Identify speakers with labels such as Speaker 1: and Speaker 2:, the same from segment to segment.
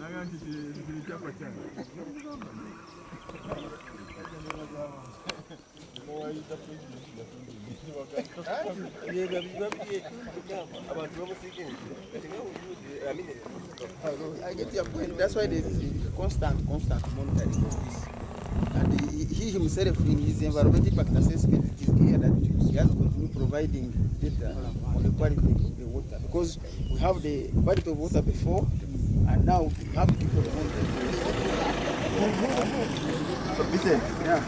Speaker 1: I get your point. That's why there's constant monitoring of this. And he himself, in his environmental impact assessment, it is clear that he has to continue providing data on the quality of the water. Because we have the quality of water before, and now we have people monitoring. So, listen, here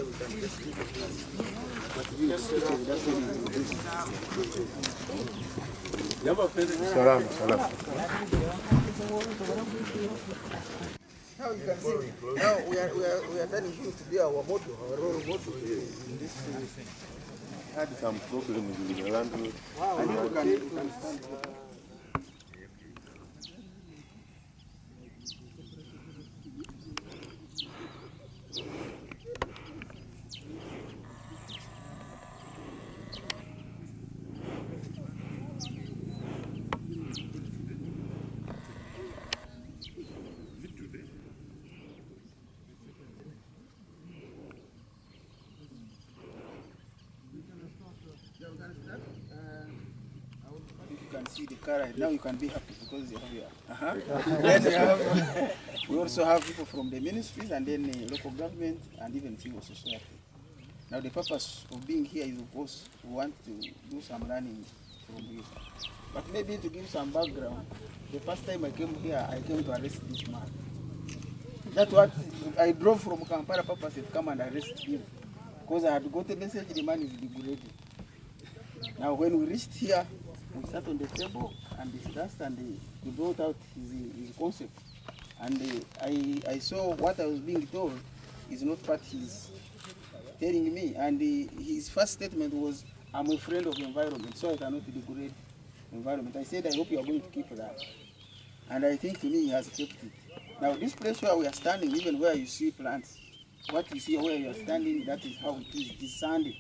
Speaker 1: we can just keep it.
Speaker 2: Salam, salam.
Speaker 1: Now you can see, now we are turning him to be our model, our role model in this field.
Speaker 2: Had some problems with the landlord.
Speaker 1: And you can stand. You can see the car right now, you can be happy because you have Then we also have people from the ministries and then local government and even civil society. Now the purpose of being here is, of course, we want to do some learning from you. But maybe to give some background, the first time I came here, I came to arrest this man. That's what I drove from Kampala purpose to come and arrest him. Because I had got a message the man is degraded. Now when we reached here, we sat on the table and discussed, and he brought out his concept. And I saw what I was being told is not what he's telling me. And his first statement was, I'm a friend of the environment, so I cannot degrade the environment. I said, I hope you are going to keep that. And I think to me he has kept it. Now this place where we are standing, even where you see plants, what you see where you are standing, that is how it is. It is sandy.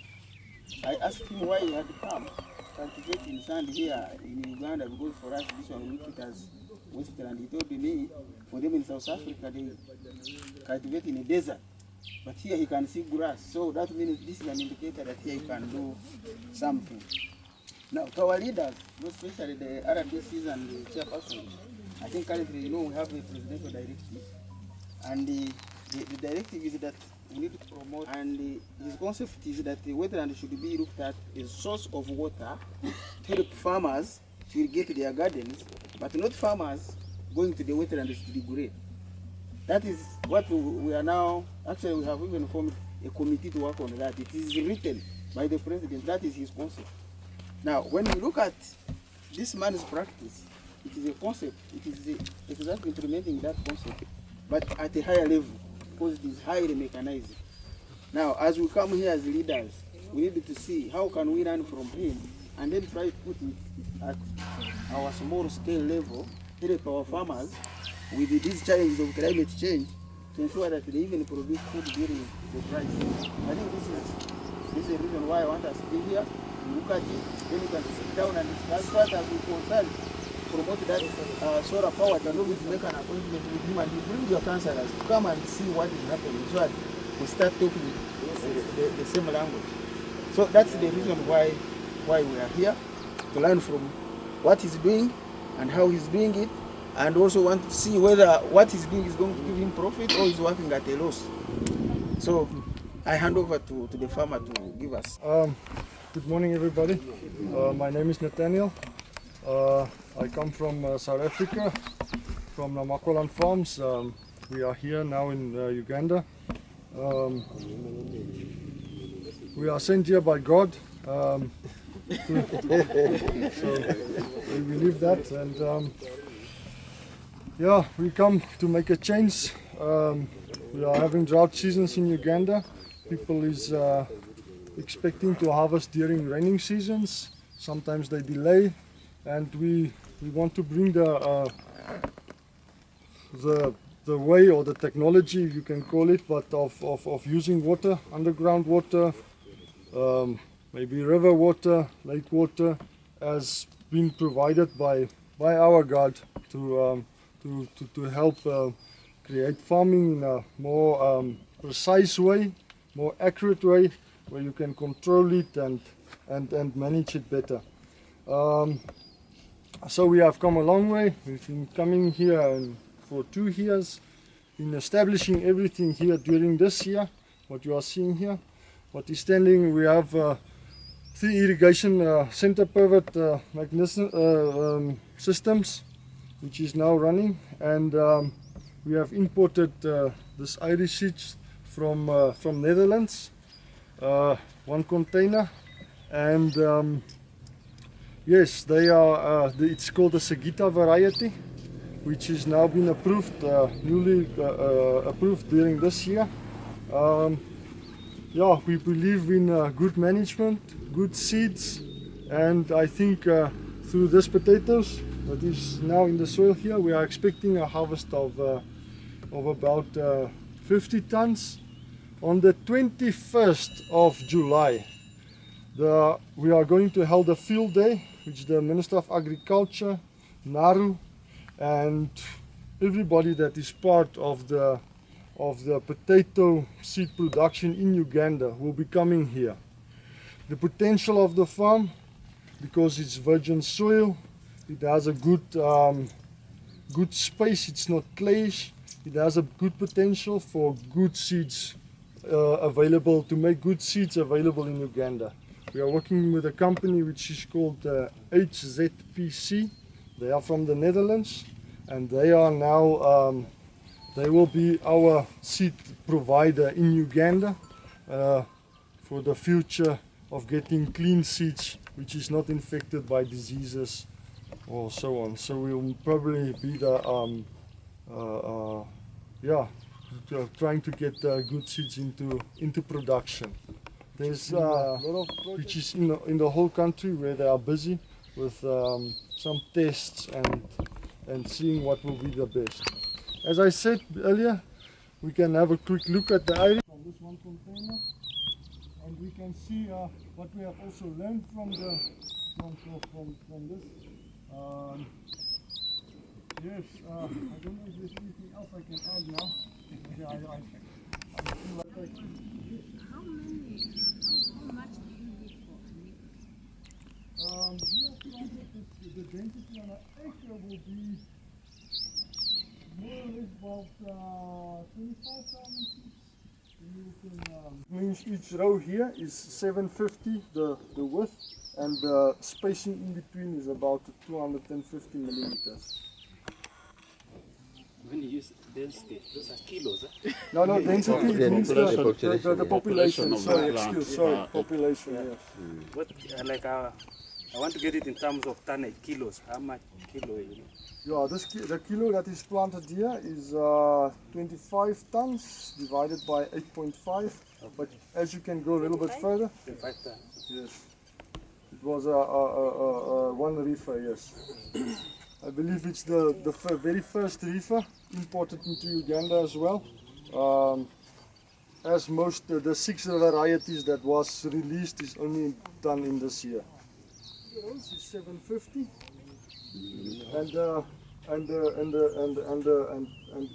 Speaker 1: I asked him why he had come cultivating sand here in Uganda, because for us this one we look it as western. He told me for them in South Africa they cultivate in a desert, but here he can see grass. So that means this is an indicator that here you can do something. Now to our leaders, especially the RDCs and the chairpersons, I think currently we have a presidential directive, and the directive is that we need to promote, and his concept is that the wetland should be looked at as a source of water to help farmers to irrigate their gardens, but not farmers going to the wetlands to degrade. That is what we are now, actually we have even formed a committee to work on that. It is written by the president, that is his concept. Now when we look at this man's practice, it is a concept, it is exactly implementing that concept, but at a higher level, because it is highly mechanized. Now, as we come here as leaders, we need to see how can we learn from him, and then try to put it at our small scale level, help our farmers with these challenges of climate change to ensure that they even produce food during the dry season. I think this is the reason why I want us to be here, look at it, then we can sit down and discuss what as we concern. Promote that solar power, can always make an appointment with him, and you bring your councillors to come and see what is happening, so that we start talking the same language. So that's the reason why we are here, to learn from what he's doing and how he's doing it, and also want to see whether what he's doing is going to give him profit or he's working at a loss. So I hand over to the farmer to give us.
Speaker 3: Good morning, everybody. My name is Nathaniel. I come from South Africa, from Namaqualand Farms. We are here now in Uganda. We are sent here by God. So we believe that, and yeah, we come to make a change. We are having drought seasons in Uganda. People is expecting to harvest during raining seasons. Sometimes they delay, and we want to bring the the way or the technology, you can call it, but of using water, underground water, maybe river water, lake water, has been provided by our guard to help create farming in a more precise way, more accurate way, where you can control it and manage it better. So we have come a long way. We've been coming here for 2 years, in establishing everything here during this year, what you are seeing here. What is standing, we have 3 irrigation center pivot systems, which is now running, and we have imported this Irish seeds from Netherlands, 1 container, and yes, they are. It's called the Sagita variety, which has now been approved, newly approved during this year. Yeah, we believe in good management, good seeds, and I think through this potatoes that is now in the soil here, we are expecting a harvest of about 50 tons. On the 21st of July, we are going to hold a field day, which the Minister of Agriculture, Naru, and everybody that is part of the potato seed production in Uganda will be coming here. The potential of the farm, because it's virgin soil, it has a good space, it's not clayish, it has a good potential for good seeds available, to make good seeds available in Uganda. We are working with a company which is called HZPC. They are from the Netherlands, and they are now they will be our seed provider in Uganda for the future of getting clean seeds which is not infected by diseases or so on. So we will probably be the trying to get good seeds into production. There's a lot of which is in the whole country where they are busy with some tests and seeing what will be the best. As I said earlier, we can have a quick look at the Irish from this 1 container, and we can see what we have also learned from this. Yes, I don't know if there's anything else I can add now. I feel like
Speaker 4: How much do you need for a meter?
Speaker 3: We have planted the density on an acre will be more or less about 25,000 seeds. Means each row here is 750 the width, and the spacing in between is about 250 millimeters.
Speaker 1: When you use density, those are kilos, eh?
Speaker 3: No, density means the population. Sorry, population.
Speaker 1: Yeah.
Speaker 3: Yes.
Speaker 1: What, like, I want to get it in terms of tonnage, kilos. How much kilo?
Speaker 3: Yeah, the kilo that is planted here is 25 tons divided by 8.5. Okay. But as you can go a little bit further,
Speaker 1: 25 tons.
Speaker 3: yes, it was one reefer. Yes. I believe it's the very first reefer imported into Uganda as well. As most the 6 varieties that was released is only done in this year. Yours is 750, and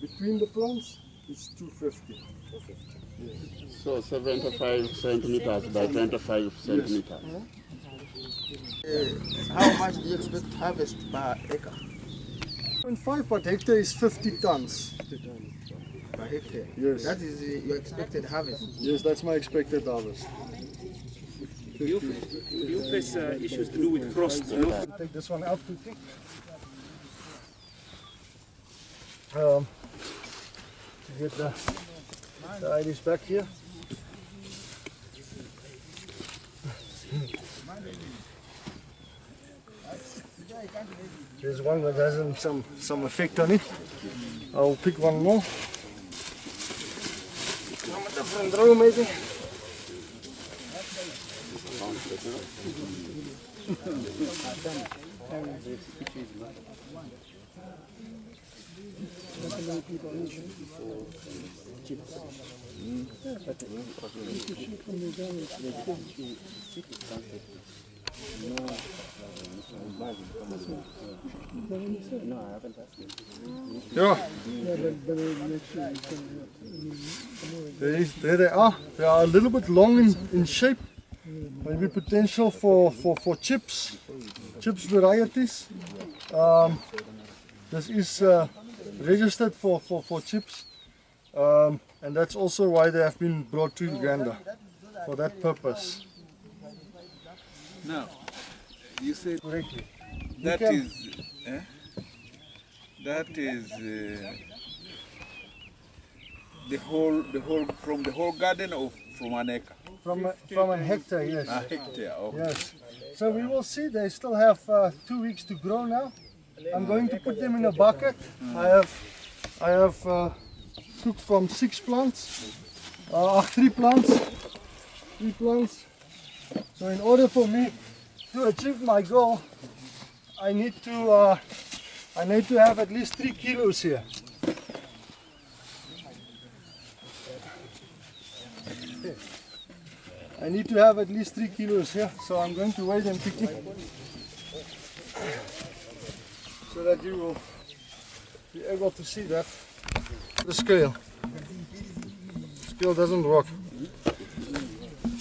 Speaker 3: between the plants is 250. 250. Yes.
Speaker 2: So 75 centimeters by 25 centimeters.
Speaker 1: How much do you expect to harvest per acre?
Speaker 3: 0.5 per hectare is 50 tons.
Speaker 1: Per hectare?
Speaker 3: Yes.
Speaker 1: That is your expected harvest?
Speaker 3: Yes, that's my expected harvest.
Speaker 1: Do you face issues to do with frost? You know?
Speaker 3: Take this one out quickly. Get the Irish back here. There's one that has some effect on it. I'll pick one more. From a different row maybe. Yeah. There they are. They are a little bit long in shape. Maybe potential for chips varieties. This is registered for chips. And that's also why they have been brought to Uganda, for that purpose.
Speaker 5: Now, you said
Speaker 3: Correctly.
Speaker 5: that
Speaker 3: can-
Speaker 5: is the whole from the whole garden or from an acre?
Speaker 3: From a hectare, yes.
Speaker 5: A hectare. Okay.
Speaker 3: Yes. So we will see. They still have 2 weeks to grow now. I'm going to put them in a bucket. I have took from 6 plants, 3 plants. So in order for me to achieve my goal, I need to have at least 3 kilos here. I need to have at least 3 kilos here, so I'm going to weigh them quickly so that you will be able to see that. The scale doesn't work.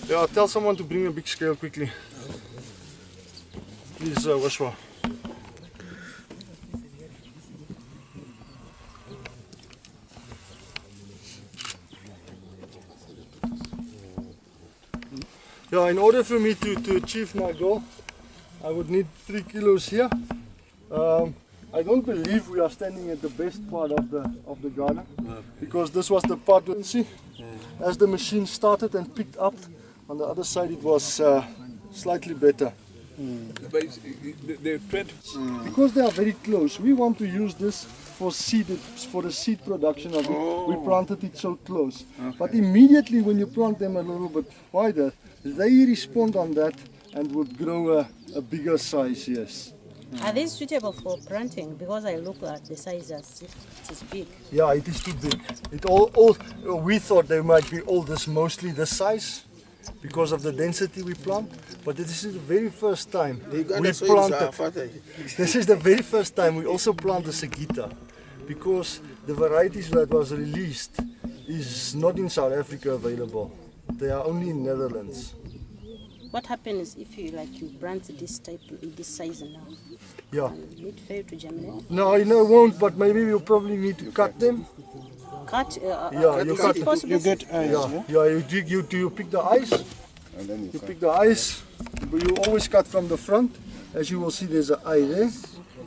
Speaker 3: Yeah, I'll tell someone to bring a big scale quickly. Please, Washwa. Yeah, in order for me to achieve my goal, I would need 3 kilos here. I don't believe we are standing at the best part of the garden, because this was the part you can see. As the machine started and picked up, on the other side it was slightly better.
Speaker 5: But the 20.
Speaker 3: Because they are very close, we want to use this for the seed production of it. We planted it so close. But immediately when you plant them a little bit wider, they respond on that and would grow a bigger size, yes.
Speaker 6: Are these suitable for planting? Because I look at the size as if it is big.
Speaker 3: Yeah, it is too big. We thought they might be all mostly this size, because of the density we plant. But this is the very first time we planted. This is the very first time we also plant the Sagita, because the varieties that was released is not in South Africa available. They are only in Netherlands.
Speaker 6: What happens if you plant this size now?
Speaker 3: Yeah.
Speaker 6: Will it fail to germinate?
Speaker 3: No, it won't. But maybe you probably need to cut them.
Speaker 6: Cut?
Speaker 3: Yeah, you cut.
Speaker 6: You get
Speaker 3: eyes. You pick the eyes.
Speaker 2: And then
Speaker 3: You pick the eyes. But you always cut from the front. As you will see, there's an eye there.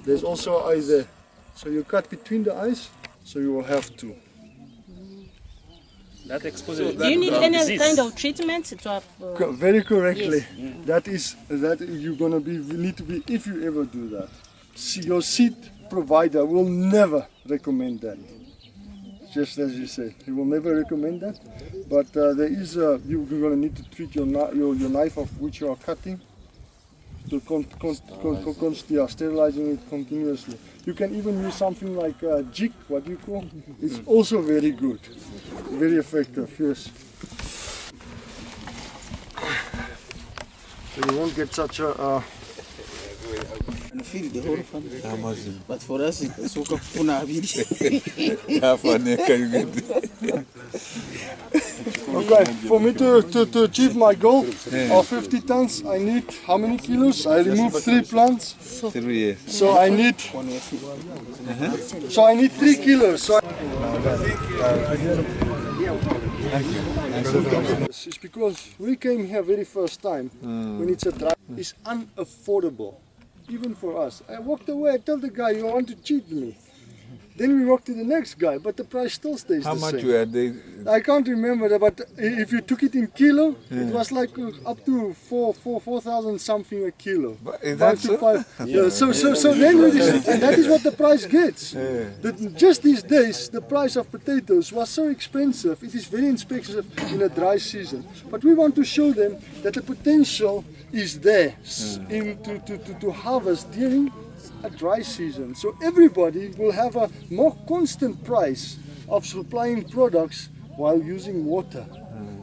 Speaker 3: There's also an eye there. So you cut between the eyes. So you will have to.
Speaker 7: That exposes.
Speaker 6: Do you need any kind of treatment to have?
Speaker 3: Very correctly. Yes. That you're gonna need to be, if you ever do that. Your seed provider will never recommend that. Just as you say, he will never recommend that. But there is you're gonna need to treat your knife of which you are cutting to sterilizing it continuously. You can even use something like jig, what you call. It's also very good, very effective. Yes. So you won't get such a.
Speaker 1: And feed the whole family. But for us, it's okay.
Speaker 5: Half an acre you get.
Speaker 3: Okay, for me to achieve my goal of 50 tons, I need how many kilos? I removed 3 plants.
Speaker 5: 3 years.
Speaker 3: So I need 3 kilos. So it's because we came here very first time when it's a dry, it's unaffordable, even for us. I walked away, I told the guy, you want to cheat me. Then we walked to the next guy, but the price still stays the same.
Speaker 5: How much were they?
Speaker 3: I can't remember, but if you took it in kilo, it was like up to 4,000 something a kilo.
Speaker 5: But is that so?
Speaker 3: 5. Yeah. So then and that is what the price gets. Just these days, the price of potatoes was so expensive. It is very expensive in a dry season. But we want to show them that the potential is there to harvest during a dry season. So everybody will have a more constant price of supplying products while using water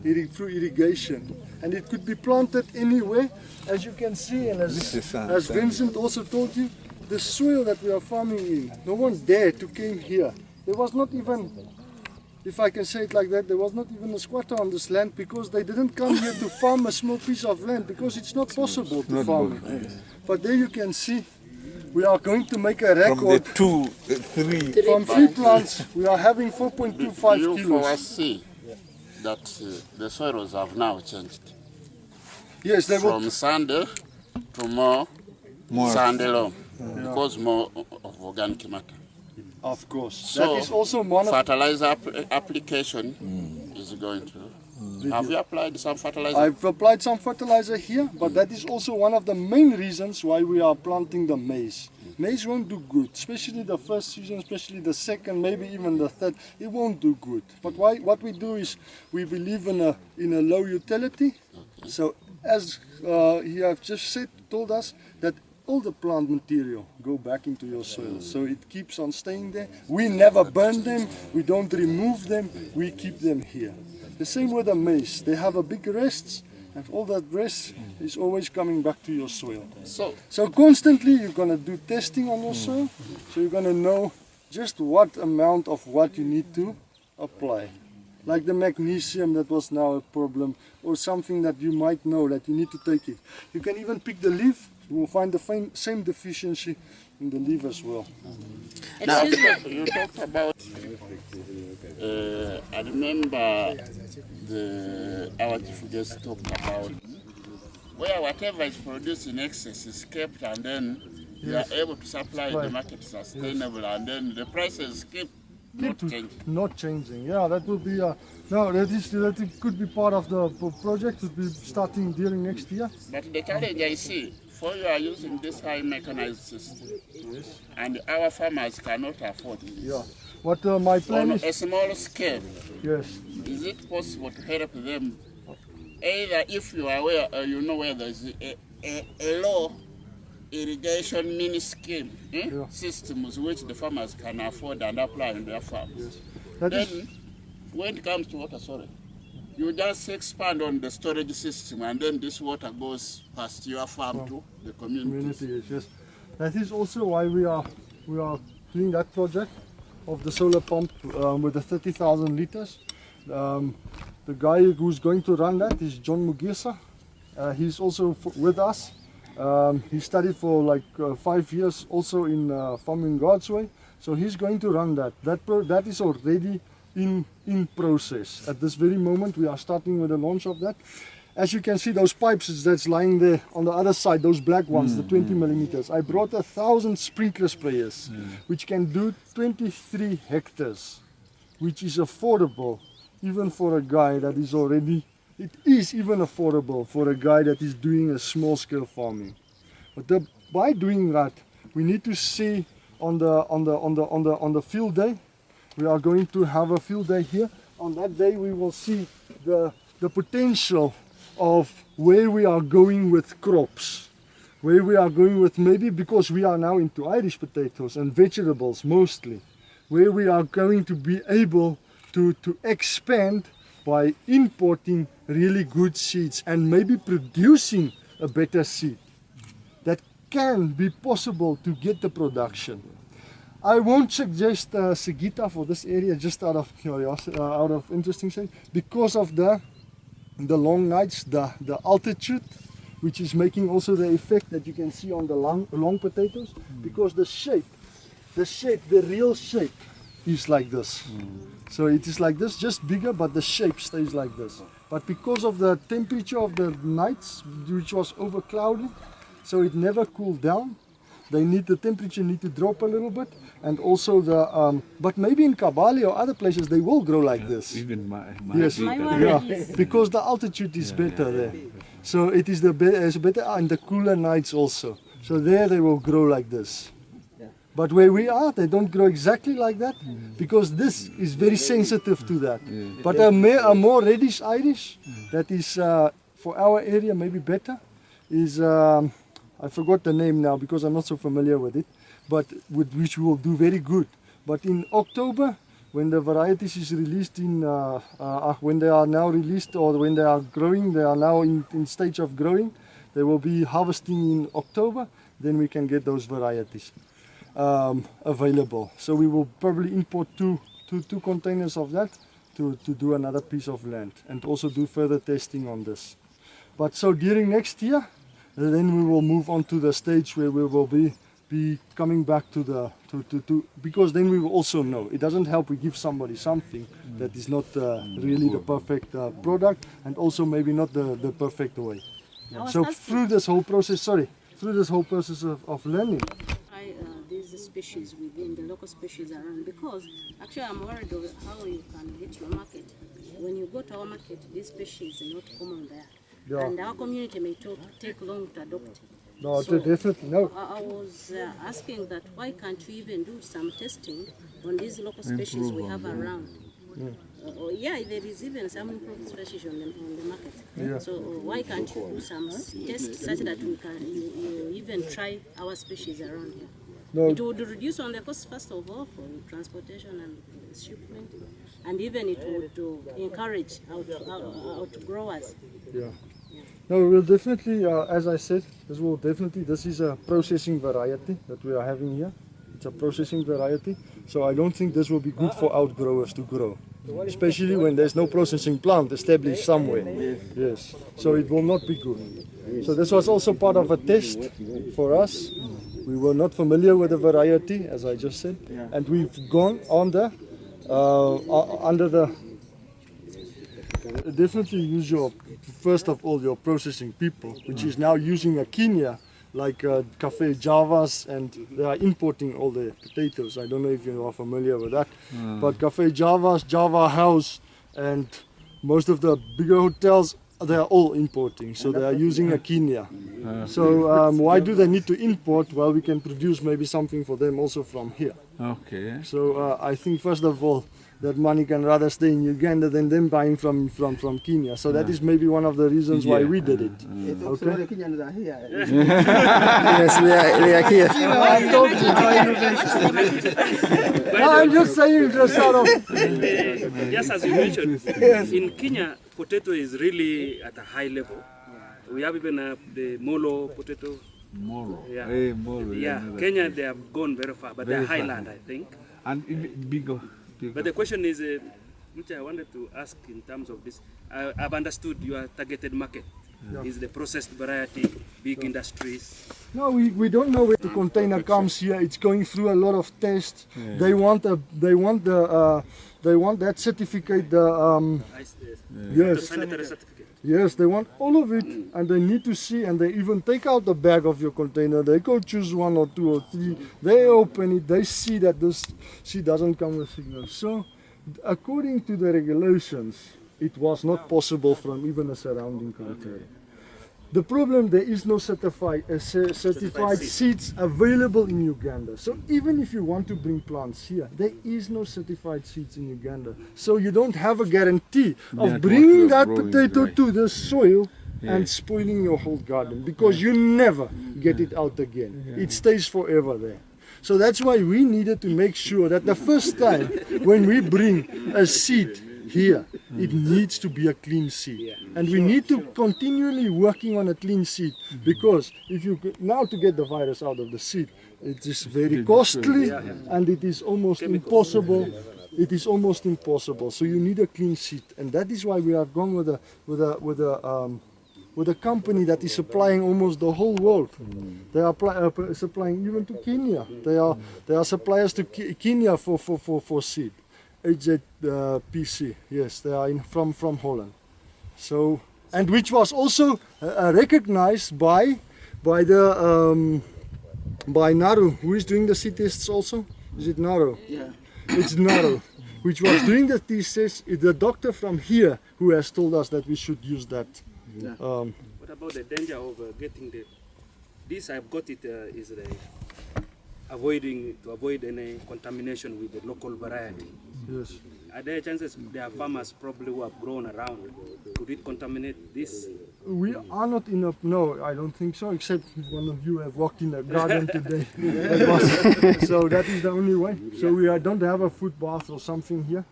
Speaker 3: through irrigation. And it could be planted anywhere, as you can see, and as Vincent also told you, the soil that we are farming in, no one dared to came here. There was not even, if I can say it like that, there was not even a squatter on this land, because they didn't come here to farm a small piece of land, because it's not possible to farm it. But there you can see, we are going to make a record.
Speaker 5: From the 3.
Speaker 3: From 3 plants, we are having 4.25
Speaker 2: You
Speaker 3: kilos.
Speaker 2: foresee that the soils have now changed
Speaker 3: Yes, they will.
Speaker 2: from sandy to more sandy loam because more of organic matter.
Speaker 3: Of course.
Speaker 2: So
Speaker 3: that is also one of.
Speaker 2: fertilizer application is going to. Have you applied some fertilizer?
Speaker 3: I've applied some fertilizer here, but that is also one of the main reasons why we are planting the maize. Maize won't do good, especially the first season, especially the second, maybe even the third. It won't do good. But what we do is we believe in a low utility. So as he have just told us that all the plant material go back into your soil, so it keeps on staying there. We never burn them, we don't remove them, we keep them here. The same with the maize, they have a big rest, and all that rest is always coming back to your soil. So constantly you're going to do testing on your soil, so you're going to know just what amount of what you need to apply. Like the magnesium that was now a problem, or something that you might know that you need to take it. You can even pick the leaf, you will find the same deficiency in the leaf as well.
Speaker 2: Now, you talked about, I remember our chief guest talked about where whatever is produced in excess is kept, and then you are able to supply the market sustainable, and then the prices keep
Speaker 3: not changing. Yeah, that will be no. That could be part of the project. It will be starting during next year.
Speaker 2: But the challenge I see, for you are using this high mechanized system, and our farmers cannot afford this.
Speaker 3: Yeah. What my plan
Speaker 2: on
Speaker 3: is
Speaker 2: a small scale.
Speaker 3: Yes.
Speaker 2: Is it possible to help them? Either if you are aware, you know where there is a low irrigation mini scheme systems which the farmers can afford and apply in their farms.
Speaker 3: Yes.
Speaker 2: Then, when it comes to water, you just expand on the storage system, and then this water goes past your farm to the community.
Speaker 3: Yes. That is also why we are doing that project of the solar pump with the 30,000 liters. The guy who's going to run that is John Mugisa. He's also with us. He studied for like 5 years also in Farming God's Way. So he's going to run that. That is already in process. At this very moment we are starting with the launch of that. As you can see, those pipes that's lying there on the other side, those black ones, the 20 millimeters. I brought 1,000 sprinkler sprayers, which can do 23 hectares, which is affordable even for a guy that is already. It is even affordable for a guy that is doing a small scale farming. But by doing that, we need to see on the field day. We are going to have a field day here. On that day, we will see the potential of where we are going with crops, where we are going with, maybe because we are now into Irish potatoes and vegetables mostly, where we are going to be able to expand by importing really good seeds and maybe producing a better seed. That can be possible to get the production. I won't suggest Sigita for this area just out of curiosity, out of interesting sake, because of the long nights, the altitude, which is making also the effect that you can see on the long potatoes, because the shape, the real shape is like this. So it is like this, just bigger, but the shape stays like this. But because of the temperature of the nights, which was over cloudy, so it never cooled down. The temperature need to drop a little bit, and also but maybe in Kabale or other places they will grow like this.
Speaker 5: Even
Speaker 3: yes, because the altitude is better there. So it is better and the cooler nights also. So there they will grow like this. But where we are, they don't grow exactly like that, because this is very sensitive to that. But a more reddish Irish, that is for our area maybe better, is I forgot the name now because I'm not so familiar with it, but with which we will do very good. But in October, when the varieties is released when they are now released or when they are growing, they are now in stage of growing, they will be harvesting in October, then we can get those varieties available. So we will probably import two containers of that to do another piece of land and also do further testing on this. But so during next year, then we will move on to the stage where we will be coming back to because then we will also know. It doesn't help we give somebody something that is not really the perfect product, and also maybe not the perfect way. So through this whole process, of learning.
Speaker 6: These species within the local species around, because actually I'm worried of how you can get your market. When you go to our market, this species is not common there.
Speaker 3: Yeah.
Speaker 6: And our community may take long to adopt.
Speaker 3: No,
Speaker 6: So
Speaker 3: definitely no.
Speaker 6: I was asking that why can't you even do some testing on these local species we have around? Yeah, there is even some improved species on the market.
Speaker 3: Yeah.
Speaker 6: So why can't you do some tests such that we can you even try our species around here?
Speaker 3: No.
Speaker 6: It would reduce on the cost first of all for transportation and shipment, and even it would encourage outgrowers.
Speaker 3: Yeah. No, we will definitely, as I said, this is a processing variety that we are having here. It's a processing variety, so I don't think this will be good for outgrowers to grow, especially when there's no processing plant established somewhere. Yes, so it will not be good. So this was also part of a test for us. We were not familiar with the variety, as I just said, and we've gone on definitely use first of all your processing people, which is now using a Kenya like Cafe Javas, and they are importing all the potatoes. I don't know if you are familiar with that, but Cafe Javas, Java House, and most of the bigger hotels, they are all importing, so they are using a Kenya. So why do they need to import? Well, we can produce maybe something for them also from here.
Speaker 5: Okay.
Speaker 3: So I think first of all, that money can rather stay in Uganda than them buying from Kenya. So that is maybe one of the reasons why we did it.
Speaker 1: Okay. The Kenyans are here.
Speaker 3: Yes, they are here. No, I'm just saying, just sort of.
Speaker 7: Just as you mentioned, in Kenya, potato is really at a high level. We have even the molo potato.
Speaker 5: Molo.
Speaker 7: Yeah.
Speaker 5: Hey, molo.
Speaker 7: Yeah, Kenya, they have gone very far, but they're highland, I think.
Speaker 5: And even bigger.
Speaker 7: But the question is, which I wanted to ask in terms of this, I've understood your targeted market is the processed variety, big industries.
Speaker 3: No, we don't know where the container comes here. It's going through a lot of tests. Yeah. They want that certificate. Yes.
Speaker 7: Sanitary certificate.
Speaker 3: Yes, they want all of it, and they need to see, and they even take out the bag of your container. They go choose 1 or 2 or 3. They open it. They see that this seed doesn't come with signals. So, according to the regulations, it was not possible from even a surrounding country. The problem, there is no certified seeds available in Uganda. So even if you want to bring plants here, there is no certified seeds in Uganda. So you don't have a guarantee of bringing that potato to the soil and spoiling your whole garden, because you never get it out again. It stays forever there. So that's why we needed to make sure that the first time when we bring a seed here, it needs to be a clean seed, and we need to continually working on a clean seed, because if you now to get the virus out of the seed, it is very costly and it is almost impossible. It is almost impossible. So you need a clean seed, and that is why we have gone with a company that is supplying almost the whole world. They are supplying even to Kenya. They are suppliers to Kenya for seed. HZPC, yes, they are from Holland. So, and which was also recognized by Naru, who is doing the seed tests also. Is it Naru?
Speaker 1: Yeah.
Speaker 3: It's Naru, which was doing the tests. The doctor from here who has told us that we should use that.
Speaker 1: Yeah.
Speaker 7: What about the danger of getting this? I've got it is to avoid any contamination with the local variety.
Speaker 3: Yes.
Speaker 7: Are there chances there are farmers probably who have grown around? Could it contaminate this?
Speaker 3: We are not in a, no, I don't think so, except if one of you have walked in a garden today. So that is the only way. So we don't have a foot bath or something here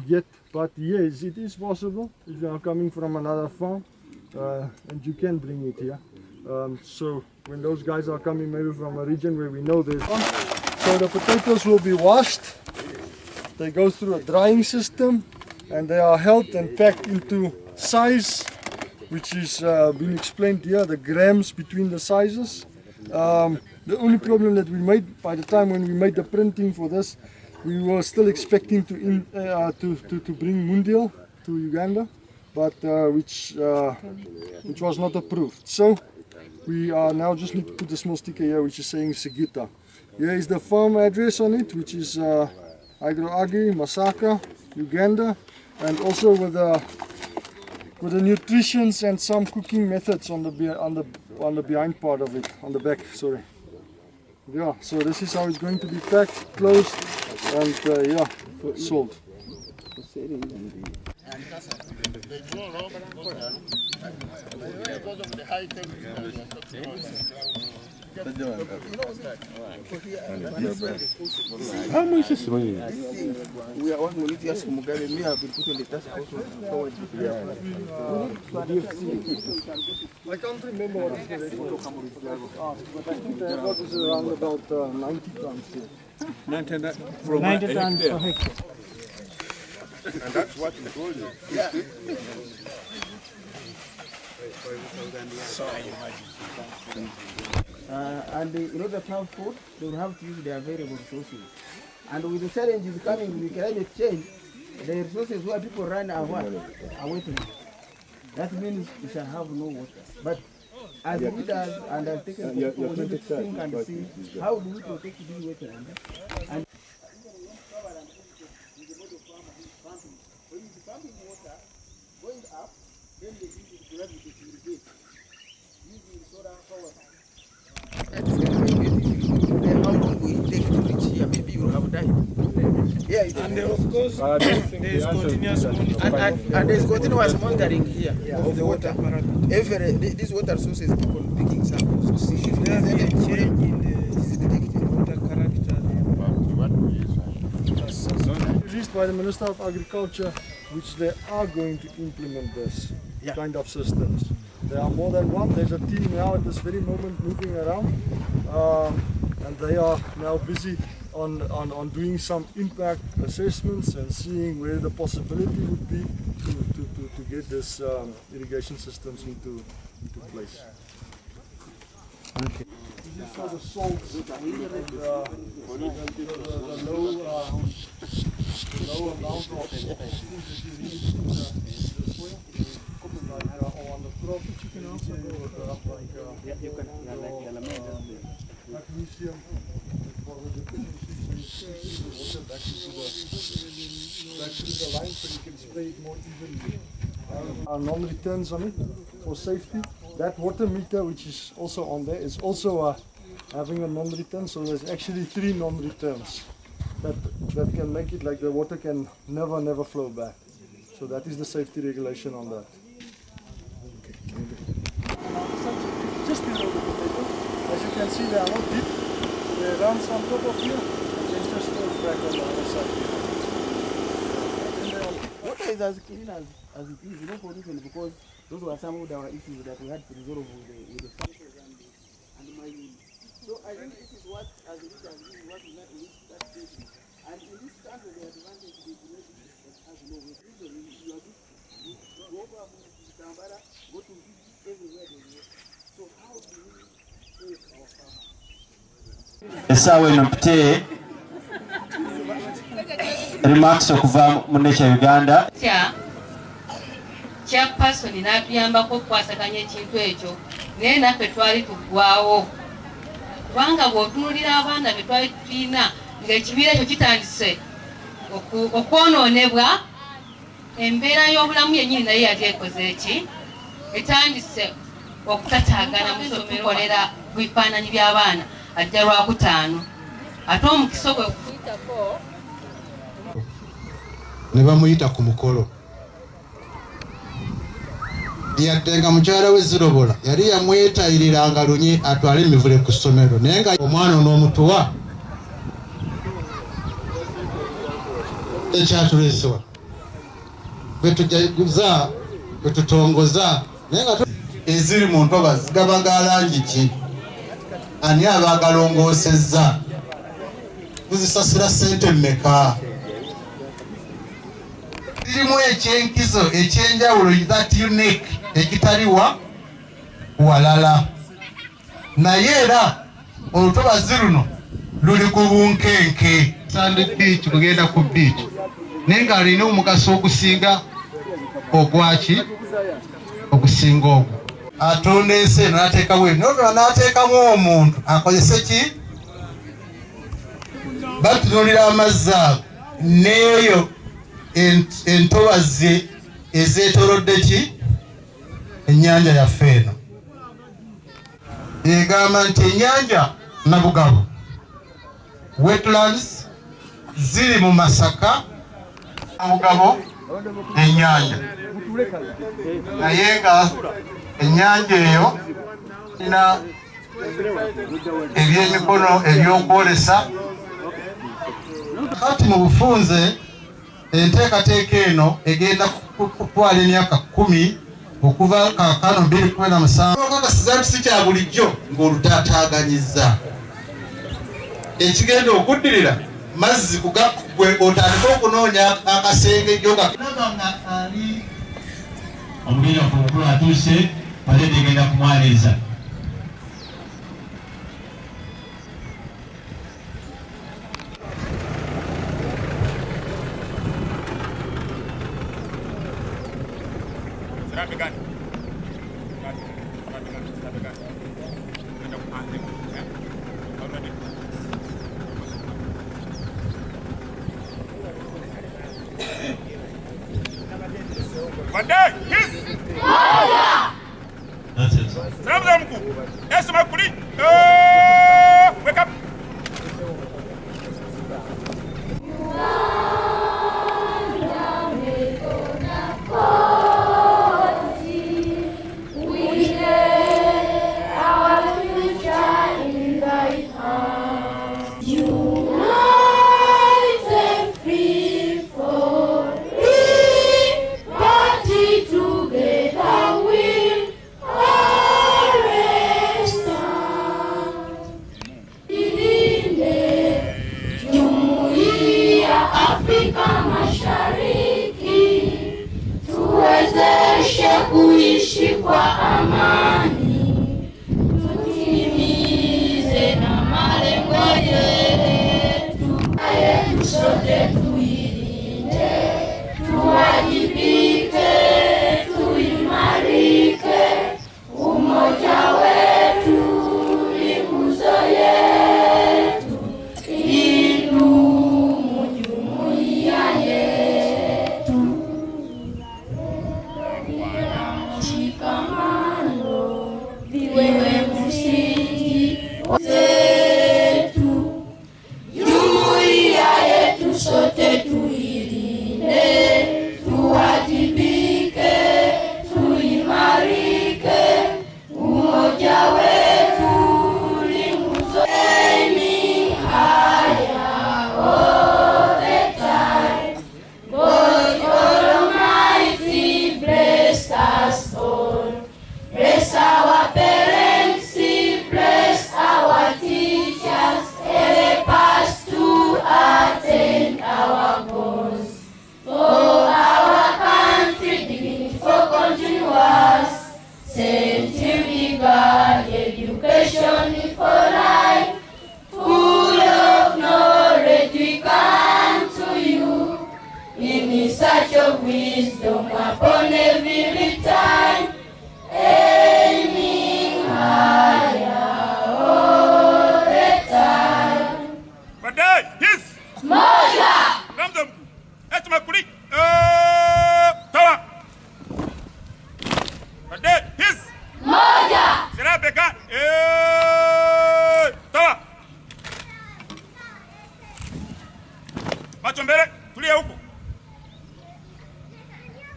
Speaker 3: yet, but yes, it is possible if you are coming from another farm and you can bring it here. So when those guys are coming maybe from a region where we know there's one, so the potatoes will be washed, they go through a drying system and they are held and packed into size, which is been explained here, the grams between the sizes. The only problem that we made by the time when we made the printing for this, we were still expecting to bring Mundial to Uganda, but which was not approved. So we now just need to put a small sticker here which is saying Sigita. Here is the farm address on it, which is Agro-Agri, Masaka, Uganda, and also with the nutritions and some cooking methods on the behind part of it, on the back, sorry. Yeah, so this is how it's going to be packed, closed, and yeah, sold.
Speaker 1: How much is money? We are working with us from Mugabe. We have been put on the task force forward.
Speaker 3: I can't remember what is the rate, but I think the airport is around about 90 tons here.
Speaker 5: 90 tons per hectare. And that's what we told you.
Speaker 1: Yeah. And in order to have food, they will have to use their available resources. And with the challenges coming with climate change, the resources where people run are away from it. That means we shall have no water. But as leaders and as taken we need to think and see how do we protect these wetlands. And going up, then they use it to irrigate using solar power. Then how long will it take to reach here? Maybe you will have died. Yeah, and of course, there is continuous monitoring. And there is continuous monitoring here of the water. These water sources keep on picking samples to see if there is any change in the water character.
Speaker 3: Released by the Minister of Agriculture, which they are going to implement this kind of systems. There are more than one. There's a team now at this very moment moving around, and they are now busy on doing some impact assessments and seeing where the possibility would be to get this irrigation systems into place.
Speaker 1: Okay.
Speaker 3: This is for the salts, the low amount of food that you need in the soil. Or on the crop, you can also go magnesium for the deficiencies, so you push the water back into the line so you can spray it more evenly. Non-returns on it for safety. That water meter, which is also on there, is also having a non-return. So there's actually 3 non-returns that can make it like the water can never flow back. So that is the safety regulation on that. Just below the potato. As you can see, they are not deep. They runs on top of here and then just falls back on the other side.
Speaker 1: Water is as clean as it is, no pollution, because those were some of our issues that we had to resolve with the factors and my unit. So I think this is what, as leaders, this is what we need to start doing. And in this country, the advantage is to make it as no way. Usually, you are go over to Tambara, go to everywhere they go. So how do we save our farmers?
Speaker 8: Esawe nopte remarks okuva mu Nature Uganda.
Speaker 9: Chairperson n'atuyambako okukwasaganya ekintu ekyo naye naffe twali tuggwawo kubanga bw'otunuulira abaana be twali tulina ng'ekibiira ekyo kitandise okwonoonebwa, embeera y'obulamu yennyini naye yali ekoze eki, etandise okutataagana mu tukolera ku bifaananyi by'abaana ajja Lwakutaano ate omukisa gwe kuyitako
Speaker 10: ne bamuyita ku mukolo. Yatenga mukyala we Zirobola yali yamwetayiriranga lunye atwale emivule ku ssomero naye nga omwana n'omutuwa ekyatuleesewa betujaguza betutongoza naye nga eziri mu ntobazi gaba ga langi ki ani abagalongoosezza kuzisasira ssente mmeka zirimu ekyenkizo ekyenjawulo that unique ekitaliwa walala naye era olutobazi luno luli ku bunkenke sande beach kugenda ku beach naye nga alina omugaso okusinga ogwaki okusinga ogwo atonda ensi eno n'ateekawo eno n'ateekamu omuntu akozese ki batunuulira amazzi ago n'eyo entobazi ezeetoolodde ki ennyanja yaffe eno egamba nti ennyanja Nabugabo wetlands ziri mu Masaka Nabugabo ennyanja naye nga ennyanja eyo ina ebyemikono ebyokwolesa kati mu bufunze enteekateeka eno egenda kutwala emyaka 10 okuva kaakano 2017 okakasiza nti si kya bulijjo ng'olutaataaganyizza ekigenda okuddirira mazzi kugwe otandika okunoonya akasengejjo kakirabanga ali
Speaker 8: omugenda ku mukulu atuuse paledi egenda kumwaliza
Speaker 5: Wake up!
Speaker 11: Kuishi kwa amani, tutimize na malengo yetu, sote tuilinde, tuwajibike, tuimarike, umoja wetu ni nguzo yetu, idumu jumuiya yetu. Viwe msingi wetu, jumuiya yetu sote tuilinde, tuwajibike, tuimarike, umoja wetu ni nguzo. Aiming higher all the time, God Almighty bless us all. Bless our parents, bless our teachers, help us to attain our goals. For our country, dignity for continuous, scientific education for life, full of knowledge we come to you, in search of wisdom upon every time. Aiming higher all the time.
Speaker 5: Badai, yes.
Speaker 11: Moja.
Speaker 5: Ramzam. Etuma kuli. Tawa. Badai, yes.
Speaker 11: Moja.
Speaker 5: Sera beka. Tawa. Macho mbele, tulia huko.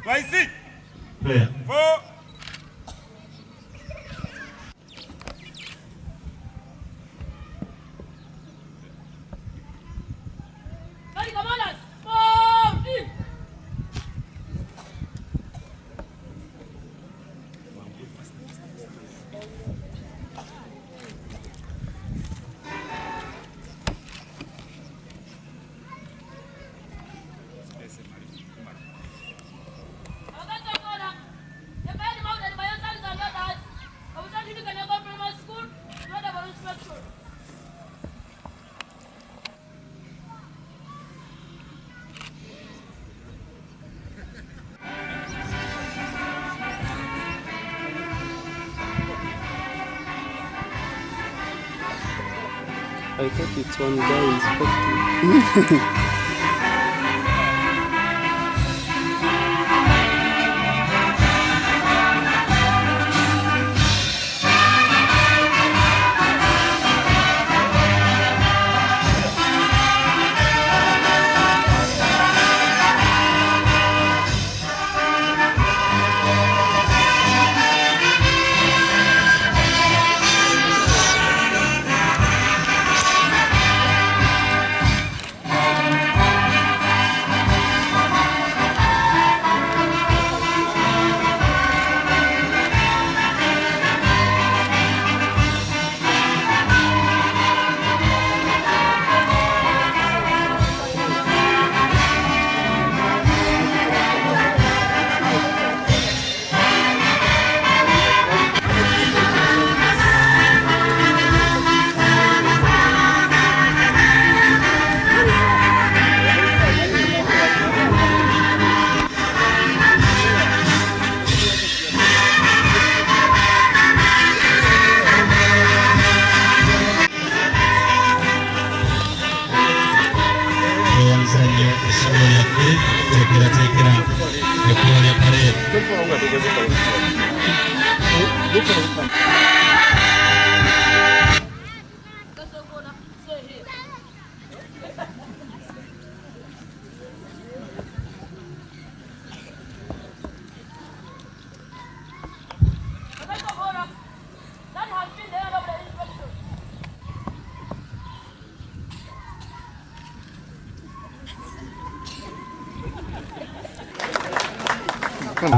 Speaker 5: Twice.
Speaker 8: Prayer.
Speaker 5: 4.
Speaker 12: I thought it's one guy inspecting.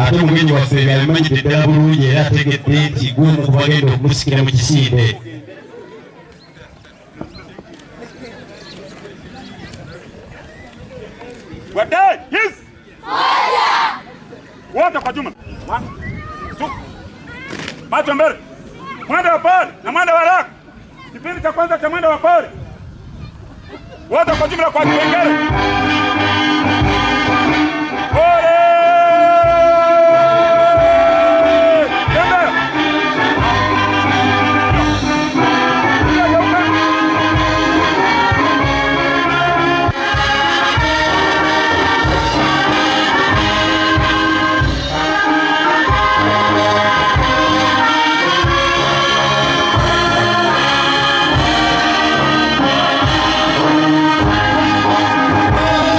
Speaker 8: ate omugenyi waffe byabimanyidde ddala bulungi era ategedde nti gumu ku bagenda okumusikira mu kisinde.
Speaker 5: Wadai, yes! Wote kwa jumla. Macho mbele. Mwenda wa pori na mwenda wa haraka. Kipindi cha kwanza cha mwenda wa pori. Wote kwa jumla kwa kipengele. Pole!
Speaker 11: Thank you.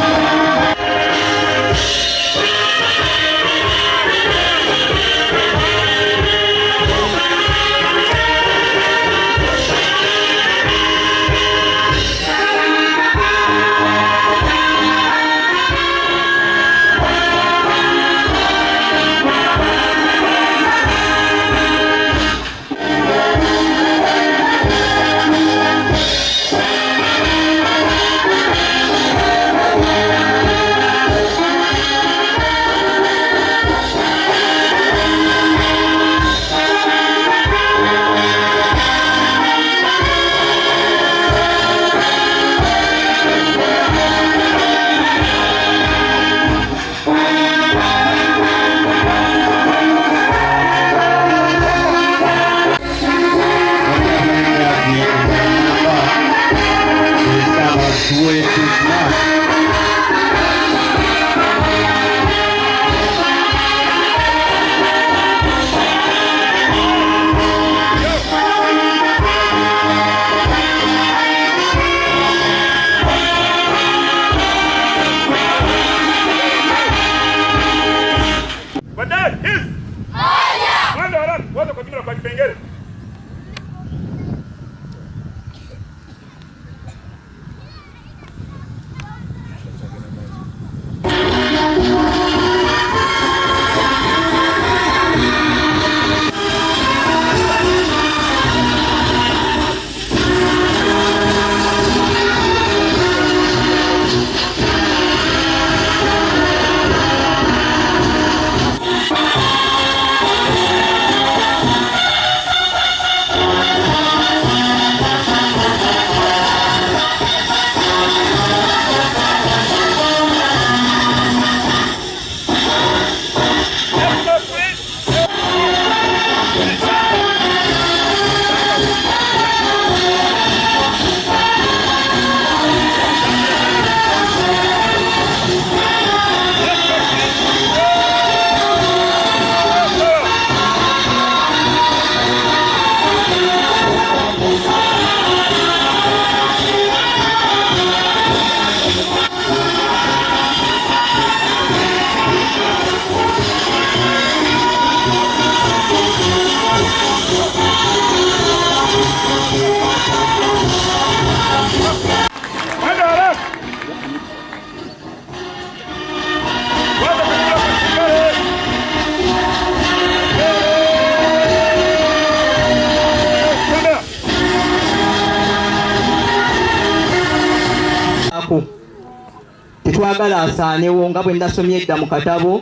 Speaker 13: twagala asaanewo nga bwe ndasomye edda mu katabo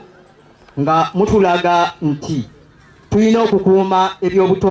Speaker 13: nga mutulaga nti tulina okukuuma ebyobuto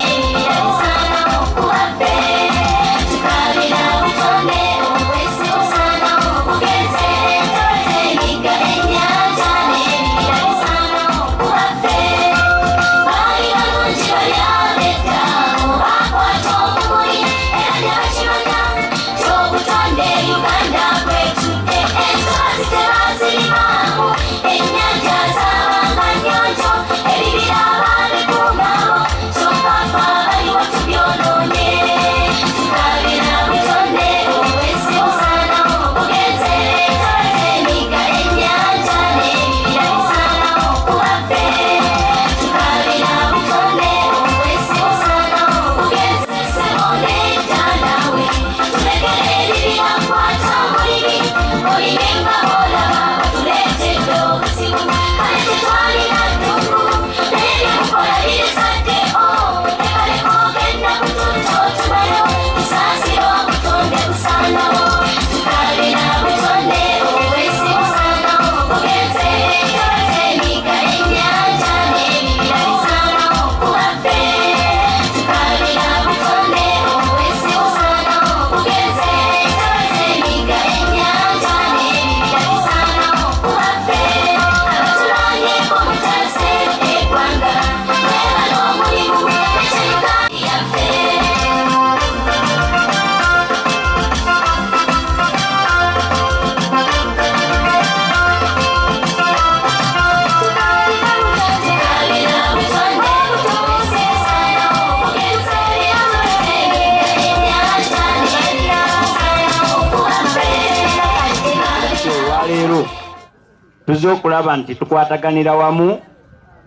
Speaker 13: tuze okulaba nti tukwataganira wamu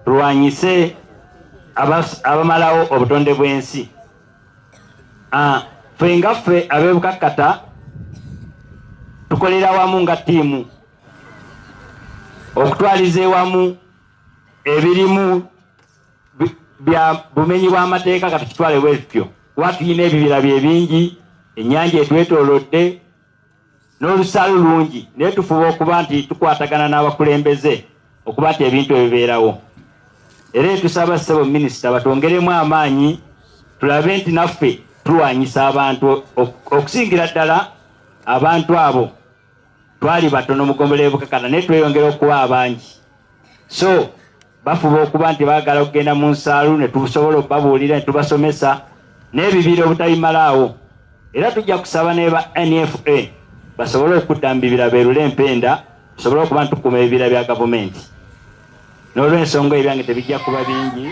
Speaker 13: tulwanyise abamalawo obutonde bw'ensi. Ffe nga ffe ab'ebukakkata tukolera wamu nga ttiimu okutwaliza ewamu ebirimu bya bumenyi bw'amateeka nga tukitwale bwetyo kuba tulina ebibira bye bingi, ennyanja etwetoolodde n'olusalo lungi, naye tufuba okuba nti tukwatagana n'abakulembeze okuba nti ebintu ebibeerawo. Era tusaba ssebo minisita batongeremu amaanyi tulabe nti naffe tulwanyisa abantu okusingira ddala abantu abo twali batono mu ggombolola y'ebukakkata naye tweyongera okuba abangi. So bafuba okuba nti baagala okugenda mu nsaalu ne tusobola okubabuulira ne tubasomesa n'ebibira obutabimalaawo. Era tujja kusaba ne ba NFA basobole okudda mu bibira beerule empenda tusobole okuba nti tukuuma ebibira bya gavumenti. N'olw'ensonga ebyange tebijja kuba bingi.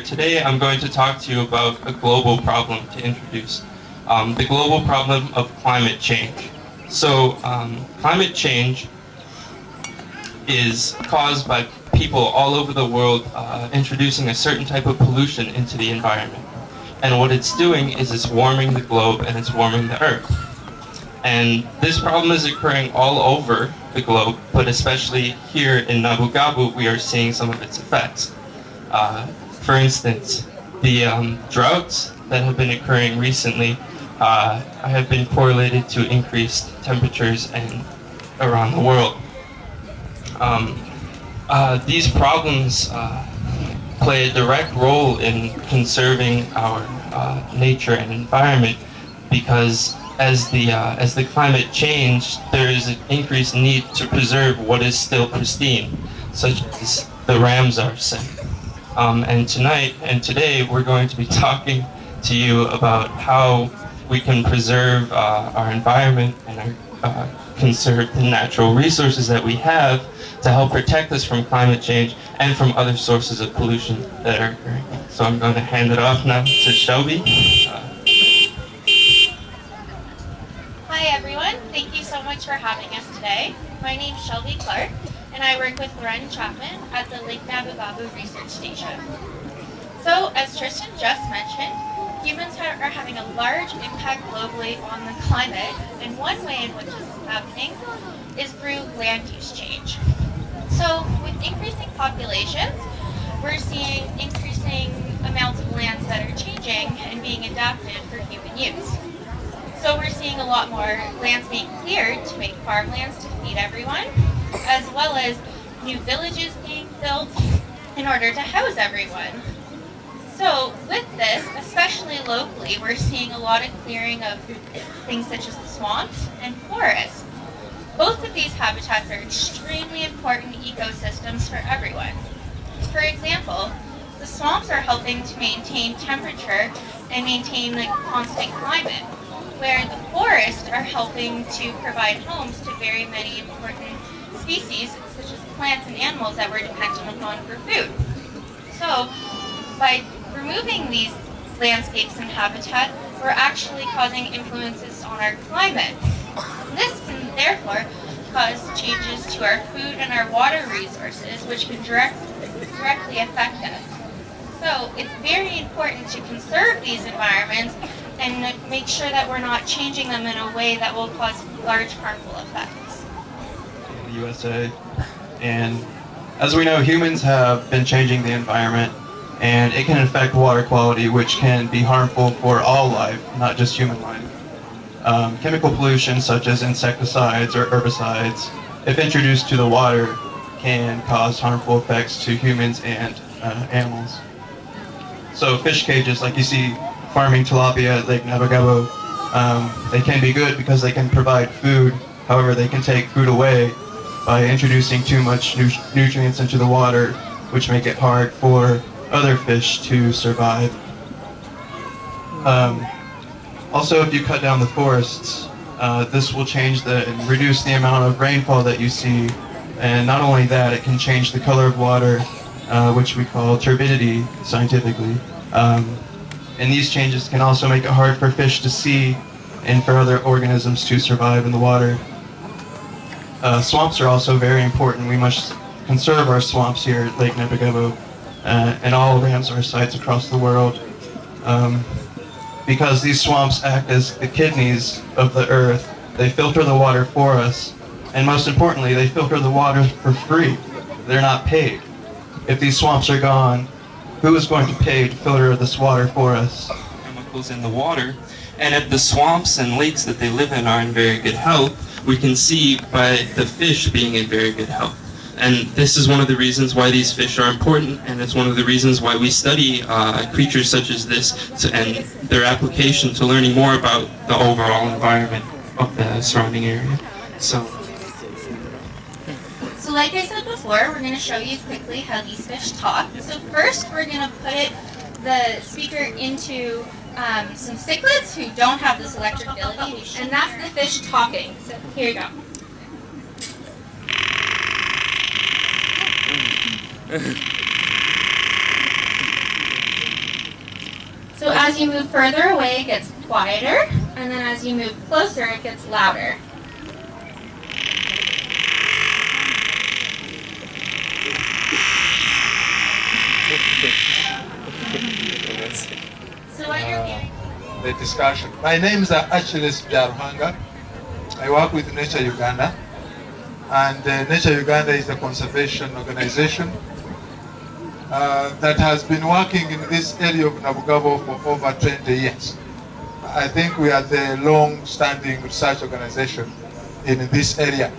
Speaker 14: Today I'm going to talk to you about a global problem to introduce, the global problem of climate change. So climate change is caused by people all over the world introducing a certain type of pollution into the environment. And what it's doing is it's warming the globe and it's warming the earth. And this problem is occurring all over the globe, but especially here in L.Nabugabo, we are seeing some of its effects. For instance, the droughts that have been occurring recently have been correlated to increased temperatures around the world. These problems play a direct role in conserving our nature and environment, because as the climate changed, there is an increased need to preserve what is still pristine, such as the Ramsar site. And today we're going to be talking to you about how we can preserve our environment and conserve the natural resources that we have to help protect us from climate change and from other sources of pollution that are occurring. So I'm going to hand it off now to Shelby.
Speaker 15: Hi everyone, thank you so much for having us today. My name is Shelby Clark, and I work with Lauren Chapman at the L.Nabugabo Research Station. So, as Tristan just mentioned, humans are having a large impact globally on the climate, and one way in which this is happening is through land use change. So, with increasing populations, we're seeing increasing amounts of lands that are changing and being adapted for human use. So we're seeing a lot more lands being cleared to make farmlands to feed everyone, as well as new villages being built in order to house everyone. So with this, especially locally, we're seeing a lot of clearing of things such as the swamps and forests. Both of these habitats are extremely important ecosystems for everyone. For example, the swamps are helping to maintain temperature and maintain the constant climate, where the forests are helping to provide homes to very many important species, such as plants and animals that we're dependent upon for food. So, by removing these landscapes and habitat, we're actually causing influences on our climate. This can therefore cause changes to our food and our water resources, which can directly affect us. So, it's very important to conserve these environments and make sure that we're not changing them in a way that will cause large harmful effects.
Speaker 16: In the USA, and as we know, humans have been changing the environment, and it can affect water quality, which can be harmful for all life, not just human life. Chemical pollution such as insecticides or herbicides, if introduced to the water, can cause harmful effects to humans and animals. So fish cages, like you see farming tilapia at L.Nabugabo, they can be good because they can provide food. However, they can take food away by introducing too much nutrients into the water, which make it hard for other fish to survive. Also, if you cut down the forests, this will change and reduce the amount of rainfall that you see. And not only that, it can change the color of water, which we call turbidity scientifically. And these changes can also make it hard for fish to see and for other organisms to survive in the water. Swamps are also very important. We must conserve our swamps here at L.Nabugabo and all Ramsar sites across the world, because these swamps act as the kidneys of the earth. They filter the water for us, and most importantly, they filter the water for free. They're not paid. If these swamps are gone, who is going to pay to filter this water for us?
Speaker 14: Chemicals in the water, and if the swamps and lakes that they live in are in very good health, we can see by the fish being in very good health. And this is one of the reasons why these fish are important, and it's one of the reasons why we study creatures such as this and their application to learning more about the overall environment of the surrounding area. So
Speaker 15: like I said before, we're going to show you quickly how these fish talk. So first, we're going to put the speaker into some cichlids who don't have this electric ability, and that's the fish talking. So here you go. So as you move further away, it gets quieter, and then as you move closer, it gets louder. So what you're hearing?
Speaker 17: The discussion. My name is Achilles Byaruhanga. I work with Nature Uganda, and Nature Uganda is a conservation organization that has been working in this area of Nabugabo for over 20 years. I think we are the long-standing research organization in this area.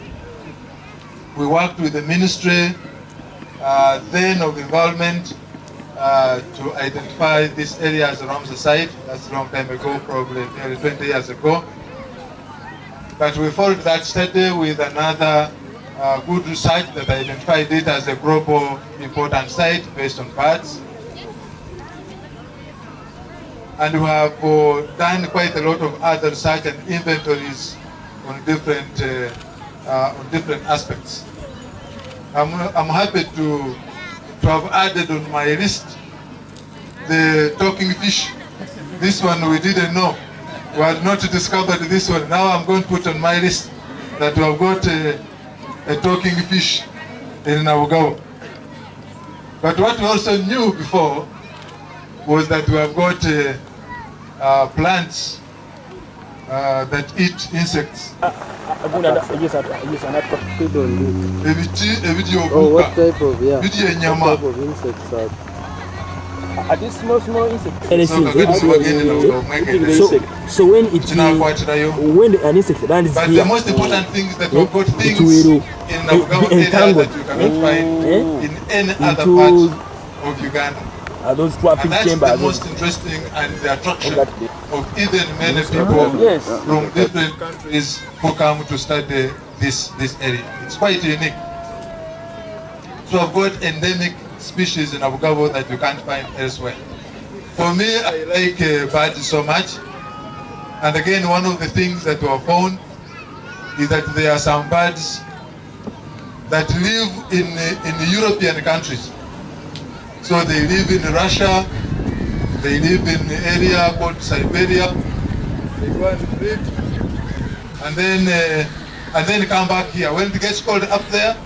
Speaker 17: We worked with the ministry then of environment to identify this area as a Ramsar site. That's a long time ago, probably nearly 20 years ago. But we followed that study with another good research that identified it as a global important site based on birds. And we have done quite a lot of other research and inventories on different aspects. I'm happy to have added on my list the talking fish. This one we didn't know. We had not discovered this one. Now I'm going to put on my list that we have got a talking fish in Uganda. But what we also knew before was that we have got plants that eat insects.
Speaker 12: What type of insects are? Are these small insects? Anything. So when an insect lands
Speaker 17: but
Speaker 12: here,
Speaker 17: the most important thing is that we've got things in Uganda area that you cannot find in any other part of Uganda.
Speaker 12: Are those
Speaker 17: And
Speaker 12: trapping
Speaker 17: that's
Speaker 12: chambers?
Speaker 17: the most interesting and the attraction of even many people from different countries who come to study this area. It's quite unique. So I've got endemic species in Nabugabo that you can't find elsewhere. For me, I like birds so much. And again, one of the things that we have found is that there are some birds that live in European countries. So they live in Russia, they live in an area called Siberia, they go and breed, and then come back here. When it gets cold up there,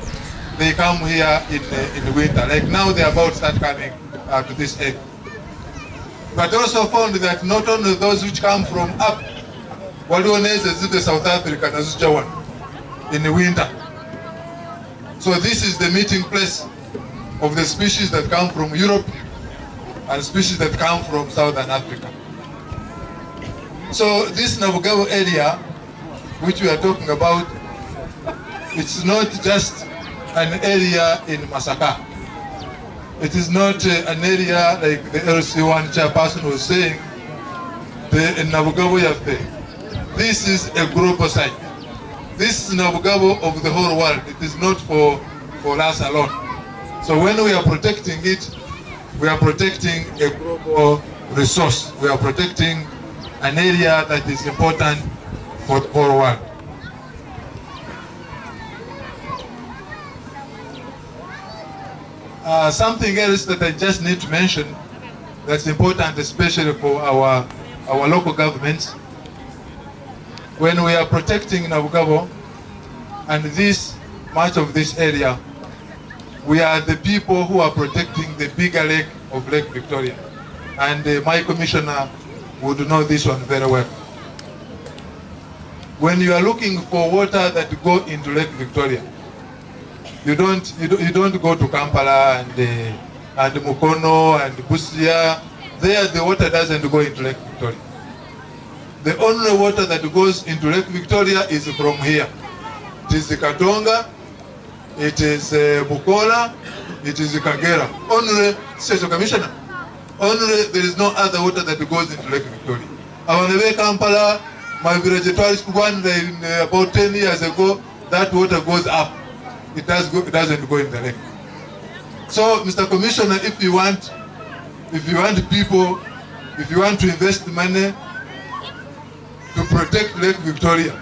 Speaker 17: they come here in the winter. Like now they're about to start coming to this area. But also found that not only those which come from up, the South Africa, in the winter. So this is the meeting place of the species that come from Europe and species that come from Southern Africa. So this Nabugabo area, which we are talking about, it's not just an area in Masaka. It is not an area like the LC1 chairperson was saying, in Nabugabo Yafe. This is a global site. This is Nabugabo of the whole world. It is not for us alone. So when we are protecting it, we are protecting a global resource. We are protecting an area that is important for the whole world. Something else that I just need to mention that's important, especially for our local governments. When we are protecting Nabugabo and much of this area, we are the people who are protecting the bigger lake of Lake Victoria. And my commissioner would know this one very well. When you are looking for water that go into Lake Victoria, you don't go to Kampala and Mukono and Busia. There the water doesn't go into Lake Victoria. The only water that goes into Lake Victoria is from here. It is the Katonga, it is Bukola, it is the Kagera. Only, State Commissioner, only there is no other water that goes into Lake Victoria. Awanebe Kampala, my village tourist one about 10 years ago, that water goes up. It doesn't go in the lake. So, Mr. Commissioner, if you want to invest money to protect Lake Victoria,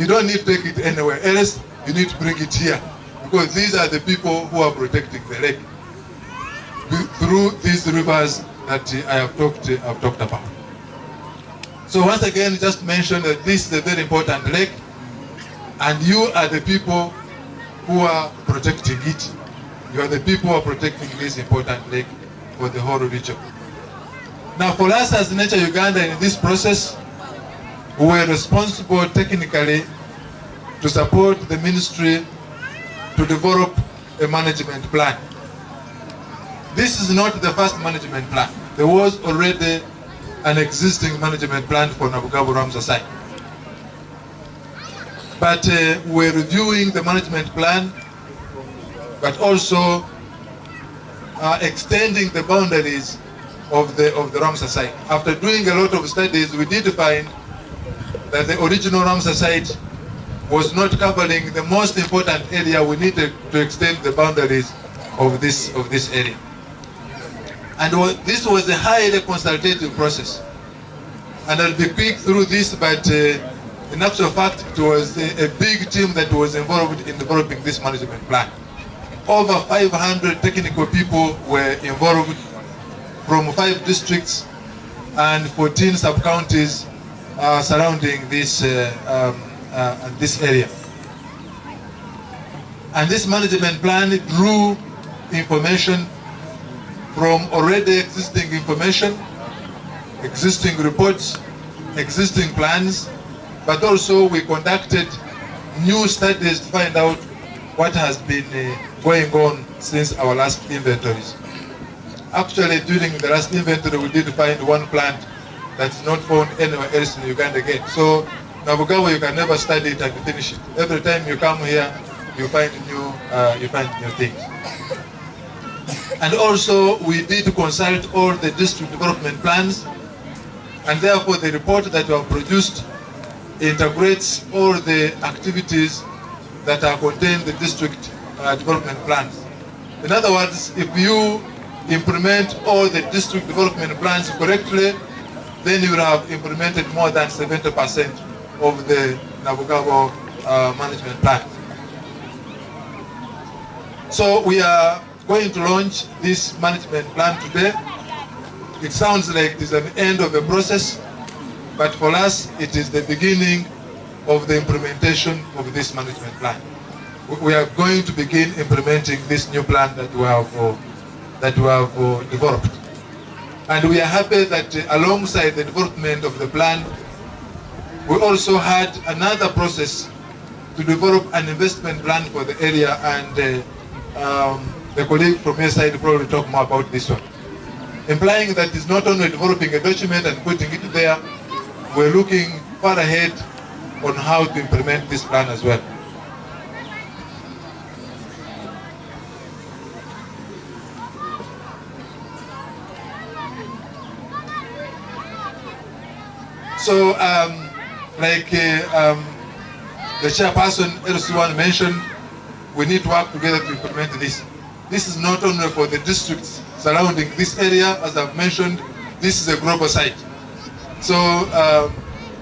Speaker 17: you don't need to take it anywhere else. You need to bring it here, because these are the people who are protecting the lake through these rivers that I have talked about. So once again, just mention that this is a very important lake, and you are the people who are protecting it. You are the people who are protecting this important lake for the whole region. Now, for us as Nature Uganda in this process, we were responsible technically to support the ministry to develop a management plan. This is not the first management plan. There was already an existing management plan for L.Nabugabo Ramsar site. But we're reviewing the management plan, but also extending the boundaries of the Ramsar site. After doing a lot of studies, we did find that the original Ramsar site was not covering the most important area. We needed to extend the boundaries of this area. And this was a highly consultative process. And I'll be quick through this, but in actual fact, it was a big team that was involved in developing this management plan. Over 500 technical people were involved from 5 districts and 14 sub-counties surrounding this area. And this management plan drew information from already existing information, existing reports, existing plans, but also we conducted new studies to find out what has been going on since our last inventories. Actually, during the last inventory, we did find one plant that's not found anywhere else in Uganda again. So, L.Nabugabo, you can never study it and finish it. Every time you come here, you find new things. And also, we did consult all the district development plans, and therefore the report that we have produced integrates all the activities that are contained in the district development plans. In other words, if you implement all the district development plans correctly, then you will have implemented more than 70% of the L.Nabugabo management plan. So we are going to launch this management plan today. It sounds like it is an end of a process, but for us it is the beginning of the implementation of this management plan. We are going to begin implementing this new plan that we have developed. And we are happy that alongside the development of the plan, we also had another process to develop an investment plan for the area, and the colleague from your side will probably talk more about this one. Implying that it's not only developing a document and putting it there, we're looking far ahead on how to implement this plan as well. So, like the chairperson LC1 mentioned, we need to work together to implement this. This is not only for the districts surrounding this area, as I've mentioned, this is a global site. So,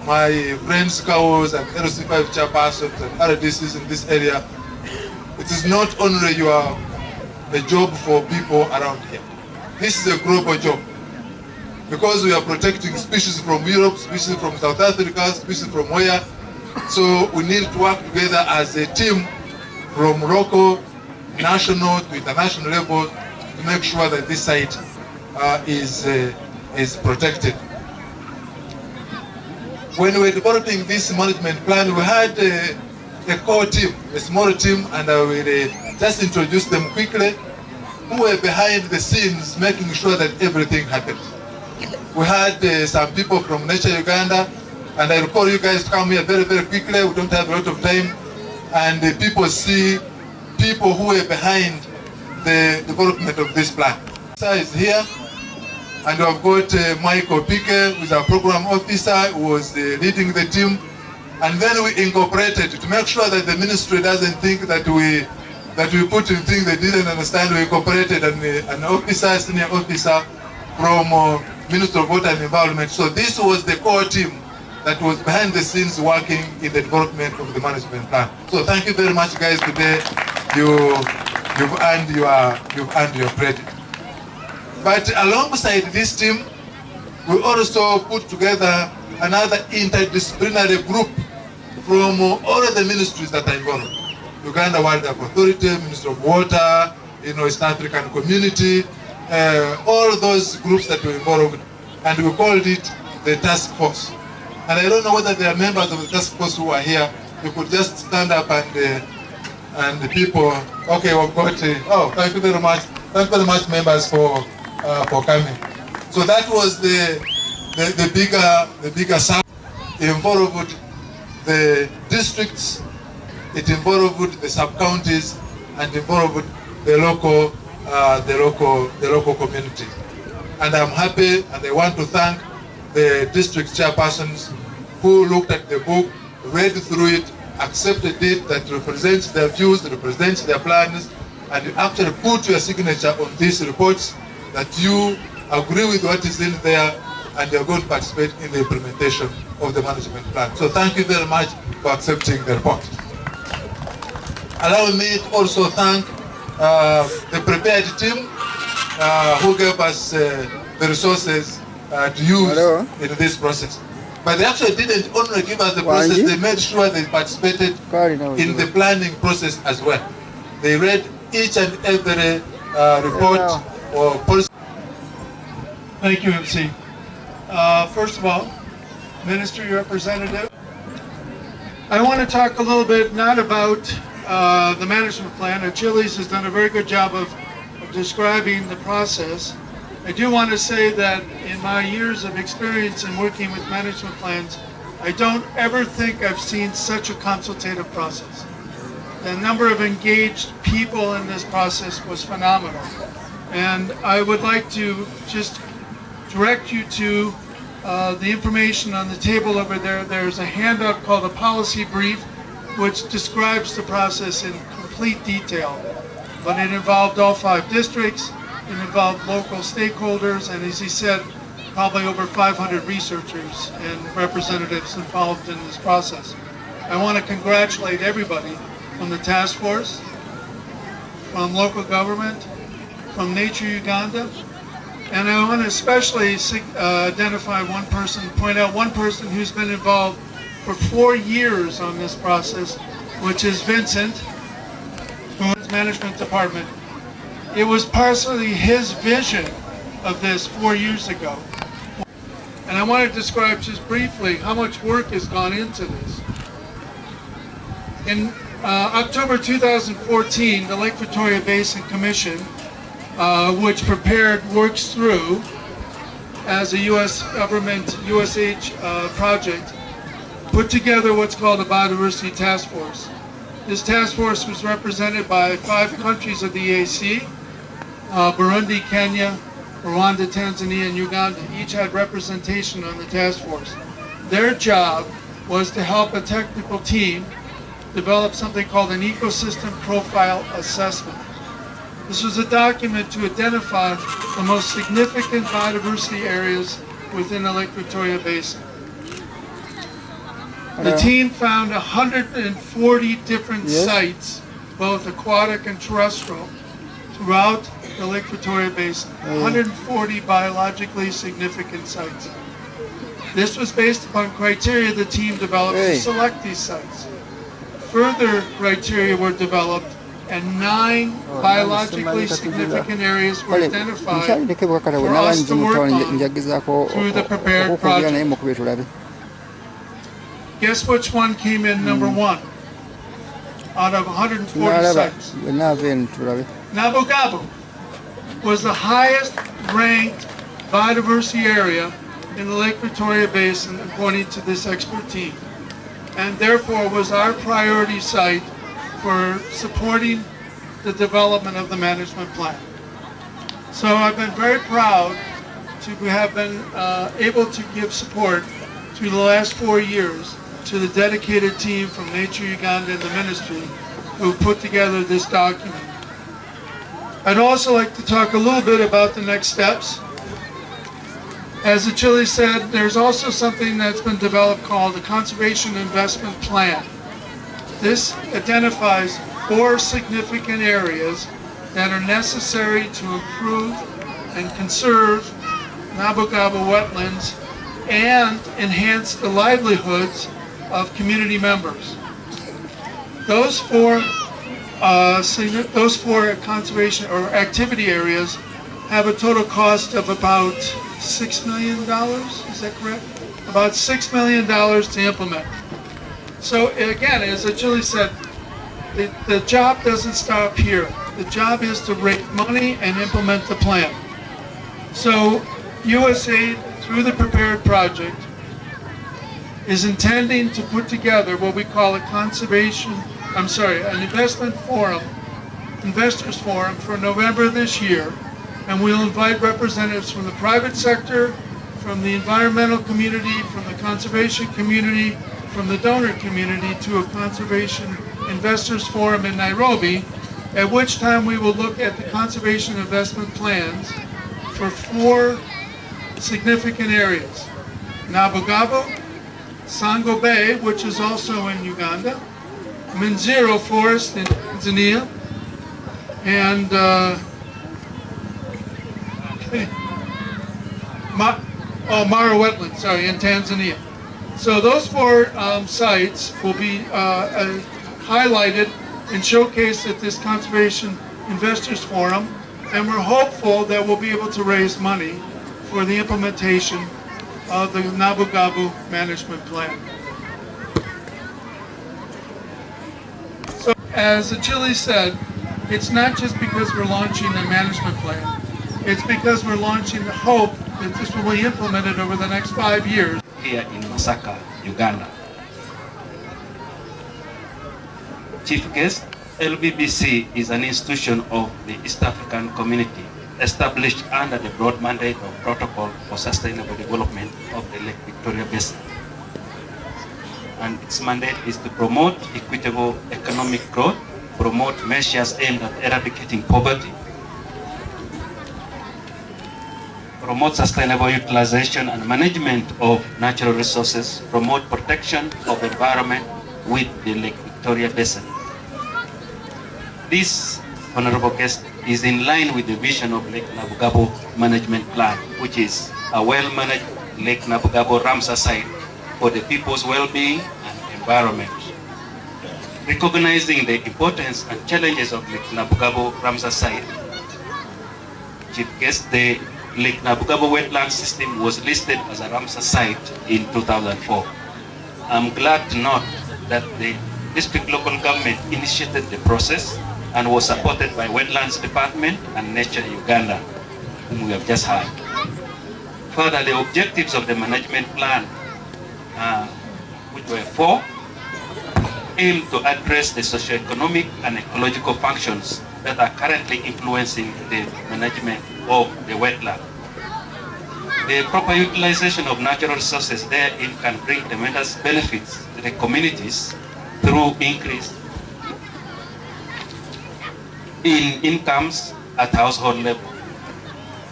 Speaker 17: my friends, CAOs and LC5 chairpersons and RDCs in this area, it is not only a job for people around here. This is a global job. Because we are protecting species from Europe, species from South Africa, species from where. So we need to work together as a team from local, national to international level to make sure that this site is protected. When we were developing this management plan, we had a core team, a small team, and I will just introduce them quickly, who were behind the scenes making sure that everything happened. We had some people from Nature Uganda, and I recall you guys to come here very, very quickly. We don't have a lot of time. And people see people who were behind the development of this plan. Masaka is here, and we have got Michael Pique, who is our program officer, who was leading the team. And then we incorporated to make sure that the ministry doesn't think that we put in things they didn't understand. We incorporated an officer, senior officer from Minister of Water and Environment. So this was the core team that was behind the scenes working in the development of the management plan. So thank you very much, guys. Today you've earned your credit. But alongside this team, we also put together another interdisciplinary group from all of the ministries that are involved. Uganda Wildlife Authority, Ministry of Water, East African Community, all those groups that were involved, and we called it the task force. And I don't know whether there are members of the task force who are here. You could just stand up and the people. Okay, we've got. Oh, thank you very much. Thank you very much, members, for coming. So that was the bigger sum. It involved the districts, it involved the sub-counties, and involved the local community. And I'm happy, and I want to thank the district chairpersons who looked at the book, read through it, accepted it, that represents their views, represents their plans, and you actually put your signature on these reports that you agree with what is in there and you're going to participate in the implementation of the management plan. So thank you very much for accepting the report. Allow me to also thank the prepared team who gave us the resources to use in this process. But they actually didn't only give us the process, they made sure they participated in the planning process as well. They read each and every report or policy.
Speaker 3: Thank you, MC. First of all, Ministry Representative, I want to talk a little bit not about the management plan. Achilles has done a very good job of describing the process. I do want to say that in my years of experience in working with management plans, I don't ever think I've seen such a consultative process. The number of engaged people in this process was phenomenal. And I would like to just direct you to the information on the table over there. There's a handout called a policy brief, which describes the process in complete detail. But it involved all 5 districts, it involved local stakeholders, and as he said, probably over 500 researchers and representatives involved in this process. I want to congratulate everybody from the task force, from local government, from Nature Uganda, and I want to especially identify one person, point out one person who's been involved for 4 years on this process, which is Vincent, from his management department. It was partially his vision of this 4 years ago. And I want to describe just briefly how much work has gone into this. In October 2014, the Lake Victoria Basin Commission, which prepared Works Through as a U.S. government, USH project, put together what's called a biodiversity task force. This task force was represented by 5 countries of the EAC, Burundi, Kenya, Rwanda, Tanzania, and Uganda. Each had representation on the task force. Their job was to help a technical team develop something called an ecosystem profile assessment. This was a document to identify the most significant biodiversity areas within the Lake Victoria Basin. The team found 140 different sites, both aquatic and terrestrial, throughout the Lake Victoria Basin. 140 biologically significant sites. This was based upon criteria the team developed to select these sites. Further criteria were developed and 9 biologically significant areas were identified for us to work on through the prepared project. Guess which one came in number 1 out of 140 sites? L.Nabugabo was the highest ranked biodiversity area in the Lake Victoria Basin according to this expert team, and therefore was our priority site for supporting the development of the management plan. So I've been very proud to have been able to give support through the last 4 years to the dedicated team from Nature Uganda and the ministry who put together this document. I'd also like to talk a little bit about the next steps. As Achilles said, there's also something that's been developed called the Conservation Investment Plan. This identifies 4 significant areas that are necessary to improve and conserve L.Nabugabo wetlands and enhance the livelihoods of community members. Those four conservation or activity areas have a total cost of about $6 million, is that correct? About $6 million to implement. So again, as Achilles said, the job doesn't stop here.
Speaker 17: The job is to raise money and implement the plan. So USAID, through the Prepared Project, is intending to put together what we call an investment forum, investors forum for November this year, and we'll invite representatives from the private sector, from the environmental community, from the conservation community, from the donor community to a conservation investors forum in Nairobi, at which time we will look at the conservation investment plans for 4 significant areas: Nabugabo, Sango Bay, which is also in Uganda, Minziro Forest in Tanzania, and Mara Wetland, sorry, in Tanzania. So those 4 sites will be highlighted and showcased at this Conservation Investors Forum, and we're hopeful that we'll be able to raise money for the implementation of the L.Nabugabo management plan. So, as Achilles said, it's not just because we're launching a management plan, it's because we're launching the hope that this will be implemented over the next 5 years.
Speaker 18: Here in Masaka, Uganda. Chief guest, LBBC is an institution of the East African community established under the broad mandate of Protocol for Sustainable Development of the Lake Victoria Basin. And its mandate is to promote equitable economic growth, promote measures aimed at eradicating poverty, promote sustainable utilization and management of natural resources, promote protection of environment with the Lake Victoria Basin. This, Honorable Guest, is in line with the vision of Lake Nabugabo Management Plan, which is a well-managed Lake Nabugabo Ramsar site for the people's well-being and environment. Recognizing the importance and challenges of Lake Nabugabo Ramsar site, Chief Guest, the Lake Nabugabo wetland system was listed as a Ramsar site in 2004. I'm glad to note that the district local government initiated the process and was supported by Wetlands Department and Nature Uganda, whom we have just heard. Further, the objectives of the management plan, which were 4, aim to address the socio-economic and ecological functions that are currently influencing the management of the wetland. The proper utilization of natural resources therein can bring tremendous benefits to the communities through increase in incomes at household level.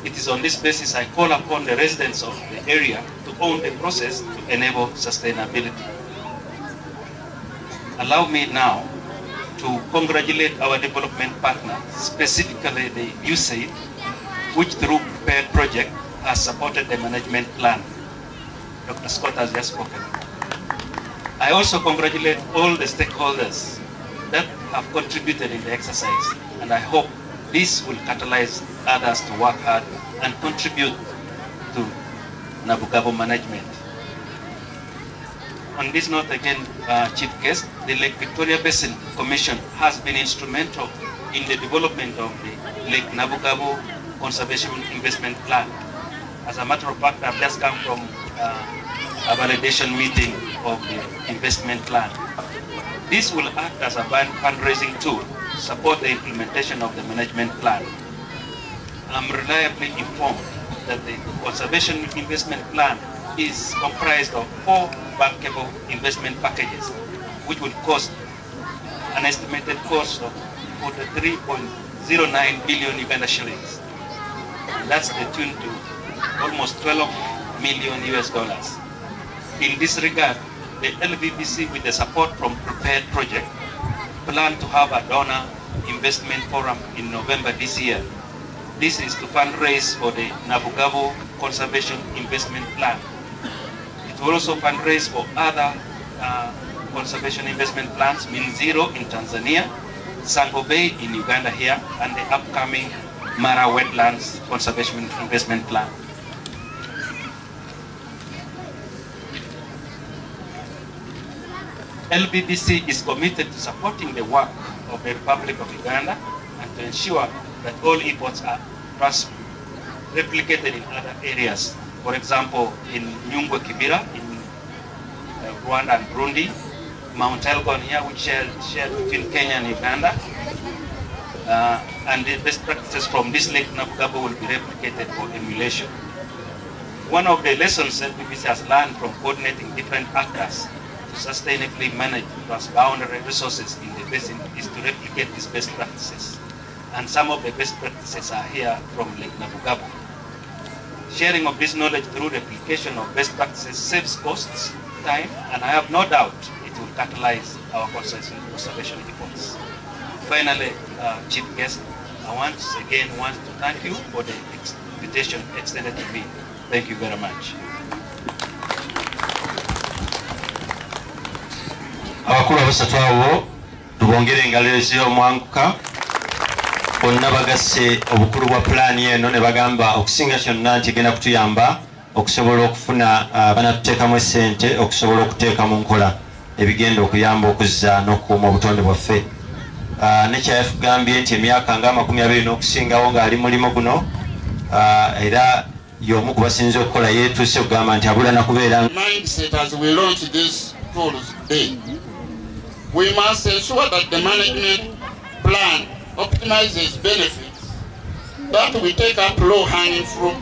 Speaker 18: It is on this basis I call upon the residents of the area to own the process to enable sustainability. Allow me now to congratulate our development partners, specifically the USAID, which through Prepared Project has supported the management plan. Dr. Scott has just spoken. I also congratulate all the stakeholders that have contributed in the exercise, and I hope this will catalyze others to work hard and contribute to Nabugabo management. On this note again, Chief Guest, the Lake Victoria Basin Commission has been instrumental in the development of the Lake Nabugabo Conservation Investment Plan. As a matter of fact, I've just come from a validation meeting of the investment plan. This will act as a fundraising tool to support the implementation of the management plan. I'm reliably informed that the conservation investment plan is comprised of 4 bankable investment packages, which will cost an estimated cost of 43.09 billion Uganda shillings. And that's the tune to almost 12 million US dollars. In this regard, the LVBC, with the support from Prepared Project, plan to have a donor investment forum in November this year. This is to fundraise for the Nabugabo Conservation Investment Plan. It will also fundraise for other conservation investment plans, Minziro in Tanzania, Sango Bay in Uganda here, and the upcoming Mara Wetlands Conservation Investment Plan. LBBC is committed to supporting the work of the Republic of Uganda and to ensure that all efforts are replicated in other areas. For example, in Nyungwe Kibira, in Rwanda and Burundi, Mount Elgon here, which shared between Kenya and Uganda. And the best practices from this Lake Nabugabo will be replicated for emulation. One of the lessons that BBC has learned from coordinating different actors to sustainably manage transboundary resources in the basin is to replicate these best practices. And some of the best practices are here from Lake Nabugabo. Sharing of this knowledge through replication of best practices saves costs, time, and I have no doubt it will catalyze our conservation efforts. Finally, Chief Guest, I once again want to thank you for the invitation extended to me. Thank you very much.
Speaker 8: Abakulu abasatu abo tubongere engalo ez'omwanguka bonna bagasse obukulu bwa pulaani eno ne bagamba okusinga kyonna nti genda kutuyamba okusobola okufuna banatuteekamu essente okusobola okuteeka mu nkola ebigenda okuyamba okuzza n'okukuuma obutonde bwaffe. Nekyayatugambye nti emyaka nga 20 n'okusingawo ng'ali mulimo guno era y'omu ku basinze okukola yeetuuse okugamba nti abula nakubeera.
Speaker 2: Mindset as we launch these tools today. We must ensure that the management plan optimizes benefits, that we take up low-hanging fruit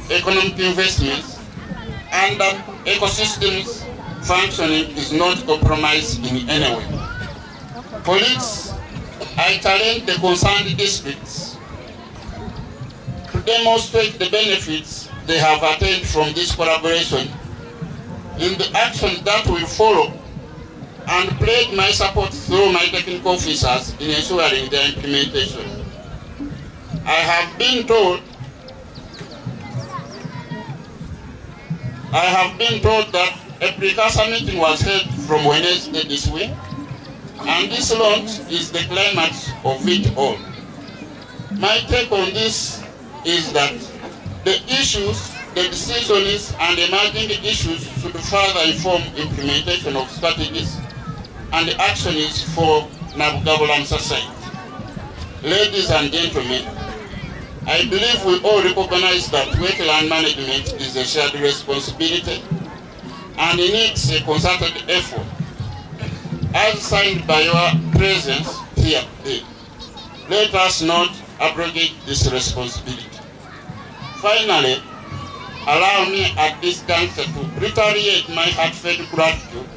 Speaker 2: economic investments, and that ecosystems functioning is not compromised in any way. Colleagues, I challenge the concerned districts to demonstrate the benefits they have attained from this collaboration in the action that will follow, and pledge my support through my technical officers in ensuring their implementation. I have been told that a precursor meeting was held from Wednesday this week, and this launch is the climax of it all. My take on this is that the issues, the decisions, and emerging issues should further inform implementation of strategies and actions for Nabugabo Ramsar site. Ladies and gentlemen, I believe we all recognize that wetland management is a shared responsibility and it needs a concerted effort, as signed by your presence here today. Let us not abrogate this responsibility. Finally, allow me at this juncture to reiterate my heartfelt gratitude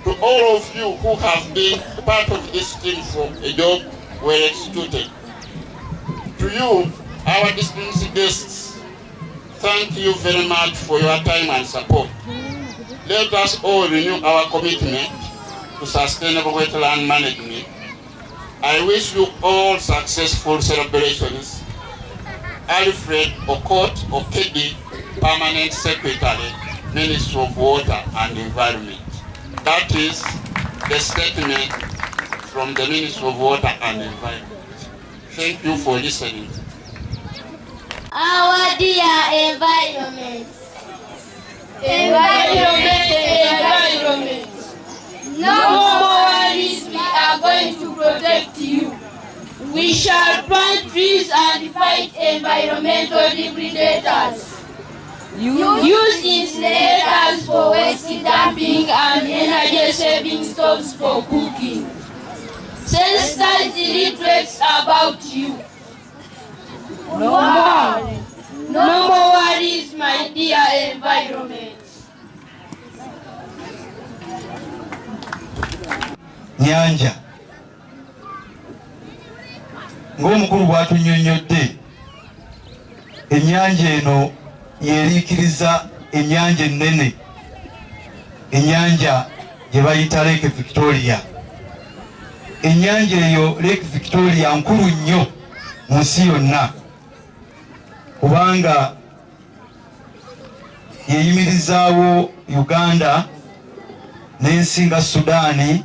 Speaker 2: to all of you who have been part of this team for a job well executed. To you, our distinguished guests, thank you very much for your time and support. Let us all renew our commitment to sustainable wetland management. I wish you all successful celebrations. Alfred Okot Okedi, Permanent Secretary, Ministry of Water and Environment. That is the statement from the Ministry of Water and Environment. Thank you for listening.
Speaker 11: Our dear environment. Environment. No more worries, we are going to protect you. We shall plant trees and fight environmental depredators. Use incinerators for waste dumping and energy-saving stoves for cooking. Sensitize the literates about you. No more worries, my dear environment.
Speaker 8: Nyanja ng'omukulu bw'atunnyonnyodde, ennyanja eno yeeriikiriza ennyanja ennene, ennyanja gye bayita Lake Victoria. Ennyanja eyo Lake Victoria nkulu nnyo mu nsi yonna, kubanga yeyimirizaawo Uganda n'ensi nga Sudaani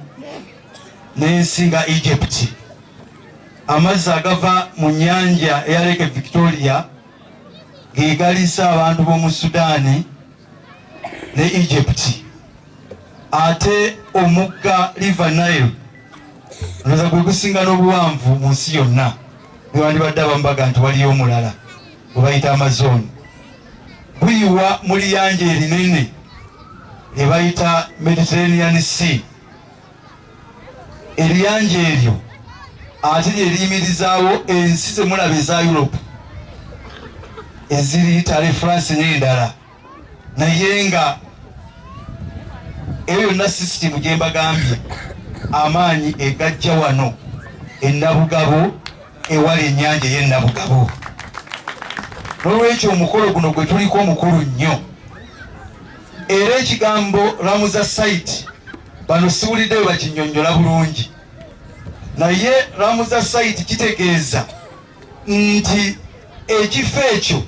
Speaker 8: n'ensi nga Egypt. Amazzi agava mu nnyanja eya Lake Victoria geegalisa abantu b'omu Sudaani ne Egypt. Ate omugga River Nile
Speaker 19: ndoza gwe gusinga n'obuwanvu mu nsi yonna bwewandibadde abambaga nti waliyo omulala gwe bayita Amazon. Guyiwa mu liyanja erinene lye bayita Mediterranean Sea. Eriyanja eryo ate lye liyimirizaawo ensi ze mulaba eza Europe eziri Italy, France n'endala, naye nga eyo yonna sisitimu gye mbagambye amaanyi egajja wano Nabugabo ewali ennyanja y'Nabugabo. N'olwekyo omukolo guno gwe tuliko omukulu nnyo, era ekigambo Ramza site bano siwulidde bwe bakinnyonnyola bulungi, naye Ramza site kitegeeza nti ekifo ekyo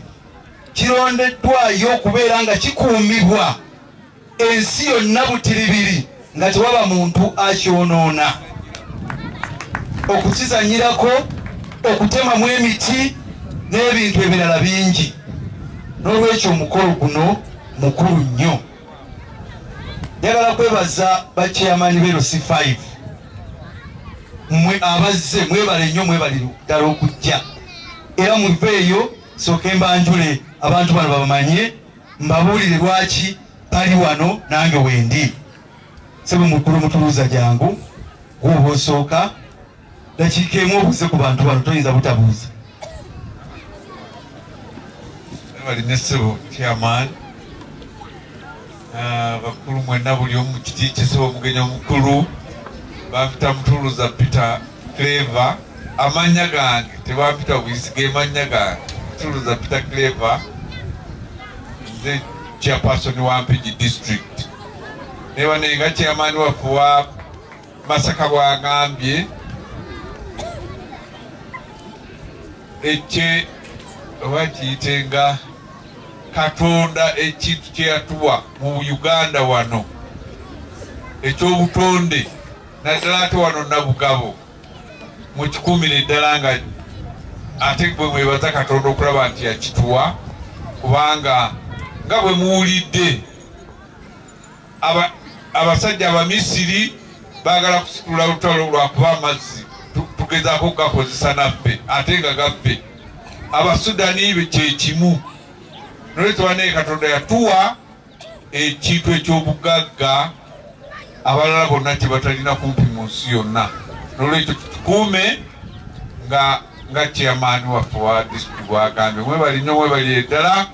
Speaker 19: kirondeddwayo okubeera nga kikuumibwa ensi yonna butiribiri nga tewaba muntu akyonoona, okukizanyirako, okutemamu emiti n'ebintu ebirala bingi. N'olwekyo omukolo guno mukulu nnyo. Njagala kwebaza bakyamaani b'L5 mmwe abazze, mwebale nnyo, mwebale ddala okujja, era muveeyo sooke mbanjule abantu bano babamanye, mbabuulire lwaki bali wano nange wendi. Sebe mukulu mutuluuza jangu gwoba osooka dakiika emu obuuze ku bantu bano, toyinza butabuuza.
Speaker 17: Balina ssebo chairman, bakulu mwenna buli omu kiti ky'essebo omugenyi omukulu bampita Mutuluza Peter Clever. Amannya gange tebampita buyisi, ge mannya gange Mutuluza Peter Clever, nze chairperson wa Mpigi district. Neba nenga chairman waffe wa Masaka bw'agambye ekye oba kiyitenga Katonda ekintu kye yatuwa mu Uganda wano ekyobutonde, naddala ate wano Nabugabo mukikumire ddala nga ate bwe mwebaza Katonda okulaba nti yakituwa, kubanga nga bwe muwulidde abasajja Abamisiri baagala kusitula lutalo lwakuba amazzi tugezaako kugakozesa naffe ate nga gaffe. Abasudani be kyekimu. Nolwekyo bane Katonda yatuwa ekintu eky'obugagga abalala bonna kye batalina kumpi mu nsi yonna. Nolwekyo tukuume nga chairman waffe wa district bw'agambye. Mwebali nnyo, mwebali ddala.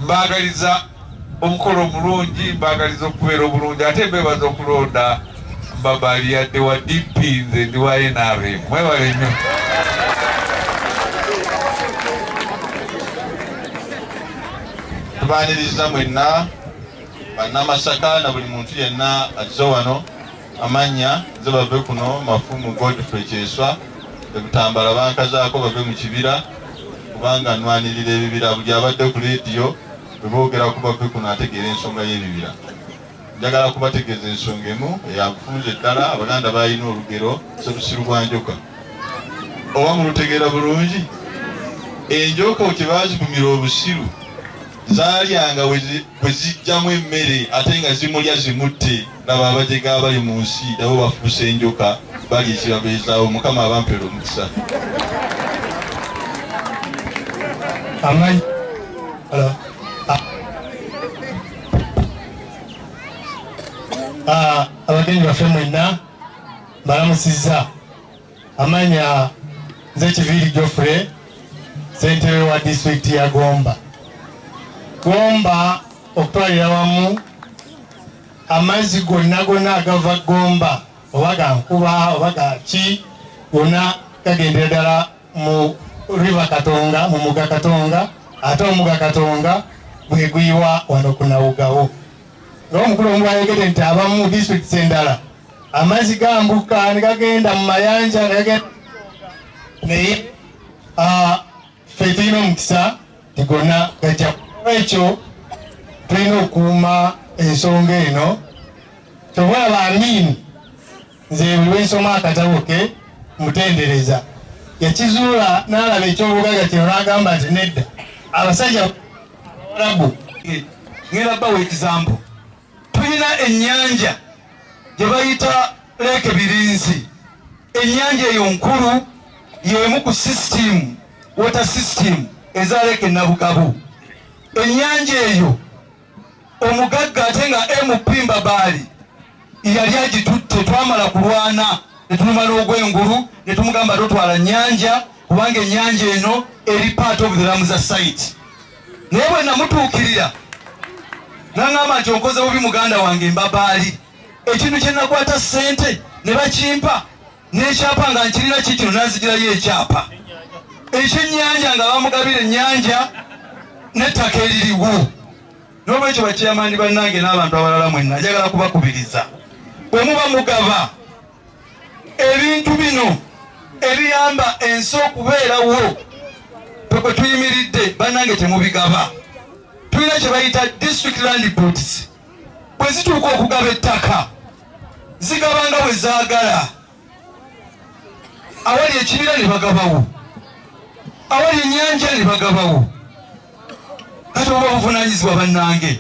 Speaker 17: Mbaagaliza omukolo omulungi, mbaagaliza okubeera obulungi, ate mbebaza okulonda Mbabali yadde wa DP, nze ndi wa NRM. Mwebale nnyo.
Speaker 10: Tubaniriza mwenna bannamasaka na buli muntu yenna azze wano. Amanya nze bave kuno Mafumu Godfrey Kyeswa, ebitambala bankazaako bave mu kibira kubanga nwanirira ebibira. Buli abadde ku leediyo bwe boogeraku bave kuno ategeera ensonga y'ebibira. Njagala kubategeeza ensonga emu eyakufunza eddala. Abaganda balina olugero Ssebusiru bwa njoka, oba mulutegeera bulungi. Enjoka kye baazigumira obusiru zaalyanga bwe zijjamu emmere ate nga zimulya zimutte. Laba abajega abali mu nsi nabo bafuuse enjoka, bali ekibabeezaawo. Mukama abampera omukisa.
Speaker 20: Abagenyi baffe mwenna mbalamusizza. Amanya nze Kiviiri Geoffrey, ssentebe wa disitulikiti ya Gomba. Gomba okutwalira wamu amazzi gonna agava Gomba, oba ga nkuba oba ga ki, gonna gagendera ddala mu river Katonga, mu mugga Katonga, ate omugga Katonga bwe guyiwa wano ku Nabugabo. N'omukulu omu ayogedde nti abamu disitulikiti endala amazzi gambuka ne gagenda mu mayanja ne gagenda, naye ffe tulina omukisa nti gonna gajja. Ekyo tulina okuuma ensonga eno. Tobwaba Amini nze buli lwensoma akatabo ke mutendereza yakizuula n'alaba ekyobugagga kino n'agamba nti nedda abasajja Abawarabu.
Speaker 19: Ngera bawa ekizambo, tulina ennyanja gye bayita Lake Birinzi ennyanja eyo nkulu y'emu ku system, water system eza Lake Nabugabo. Ennyanja eyo omugagga ate nga MP Mbabaali yali agitutte, twamala kulwana ne tuluma n'ogw'engulu ne tumugamba totwala nnyanja kubanga ennyanja eno eri part of the Ramsar site. Naye bwe namutuukirira n'aŋŋamba nti onkoze bubi muganda wange Mbabaali, ekintu kye nakwata ssente ne bakimpa n'ekyapa nga nkirina kikino n'anzigirayo ekyapa ekyennyanja nga bamugabira ennyanja n'ettaka eririwo. N'olwekyo bakyamaani bannange n'abantu abalala mwenna njagala kubakubiriza, bwe muba mugaba ebintu bino ebiyamba ensi okubeerawo kwe tuyimiridde, bannange temubigaba. Tulina kye bayita district land boards, bwe zituuka okugaba ettaka zigabanga bwe zaagala. Awali ekibira ne bagabawo, awali ennyanja ne bagabawo. Kati oba buvunaanyizibwa bannange.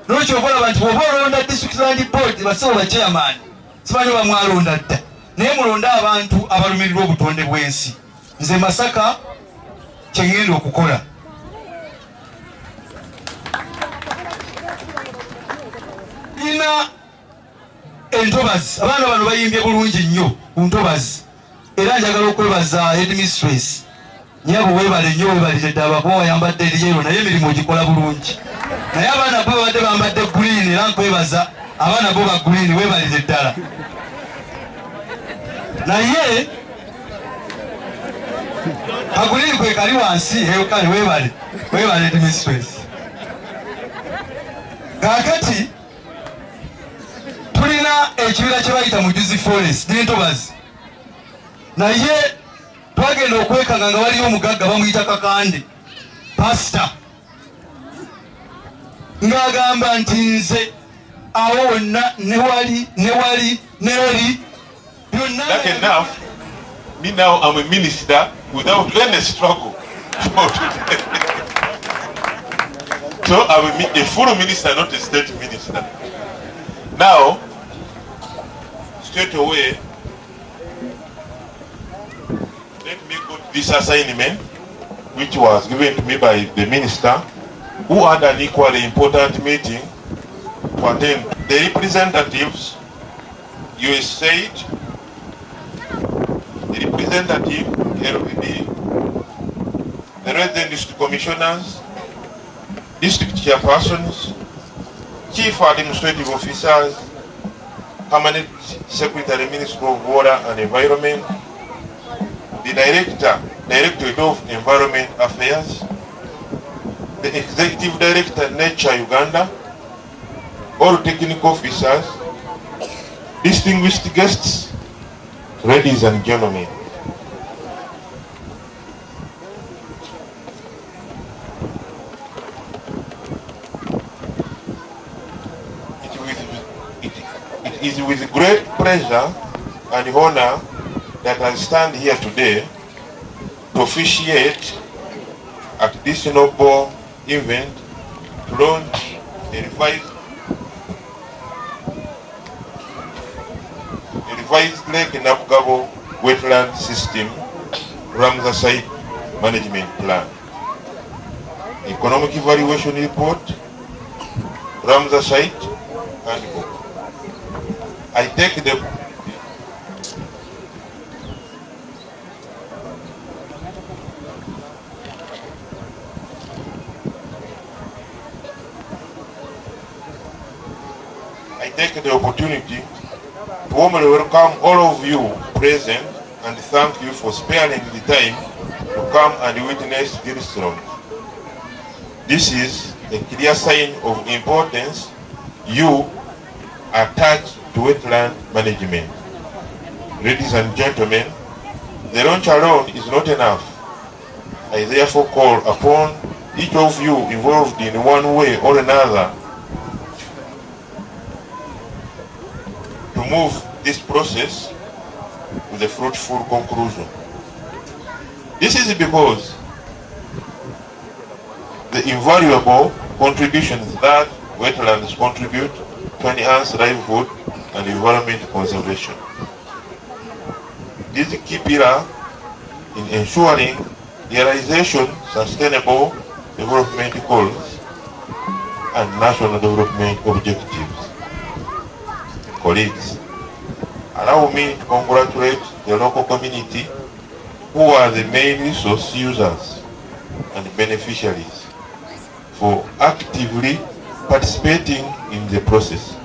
Speaker 19: N'olwekyo okolaba nti bw'oba olonda district land board basawo ba chairman simanyi oba mwalonda dda, naye mulonde abantu abalumirirwa obutonde bw'ensi. Nze Masaka kye ngenda okukola. Ina entobazi, abaana bano bayimbye bulungi nnyo ku ntobazi, era njagala okwebaza headmistress nyabo webale nnyo, webalire ddala kuba wayambadde eriyero naye emirimu ogikola bulungi. Naye abaana bo babadde bambadde green era nkwebaza abaana bo ba green, webalire ddala. Naye aguliri kwe kali wansi kale webale headmistress. Kaakati tulina ekibira kye bayita Mujuzi forest n'entobazi, naye twagenda okwekanga nga waliyo omugagga bamuyita Kakande pasita ng'agamba nti nze awo wonna newali byonna.
Speaker 17: That's enough. Me now I'm a minister without any struggle. So I'm a full minister, not a state minister. Now, straight away, let me go to this assignment, which was given to me by the minister, who had an equally important meeting to attend. The representatives, USAID, the representative, LVD, the resident district commissioners, district chairpersons, chief administrative officers, permanent secretary, Ministry of Water and Environment, the Directorate of Environment Affairs, the Executive Director, Nature Uganda, all technical officers, distinguished guests, ladies and gentlemen. It is with great pleasure and honor that I stand here today to officiate at this noble event to launch a revised Lake Nabugabo Wetland System Ramsar Site Management Plan, Economic Evaluation Report, Ramsar Site Handbook. I take the opportunity to warmly welcome all of you present and thank you for sparing the time to come and witness this launch. This is a clear sign of importance you attach to wetland management. Ladies and gentlemen, the launch alone is not enough. I therefore call upon each of you involved in one way or another to move this process with a fruitful conclusion. This is because the invaluable contributions that wetlands contribute to enhance livelihood and environment conservation. This is a key pillar in ensuring realization sustainable development goals and national development objectives. Colleagues, allow me to congratulate the local community who are the main resource users and beneficiaries for actively participating in the process.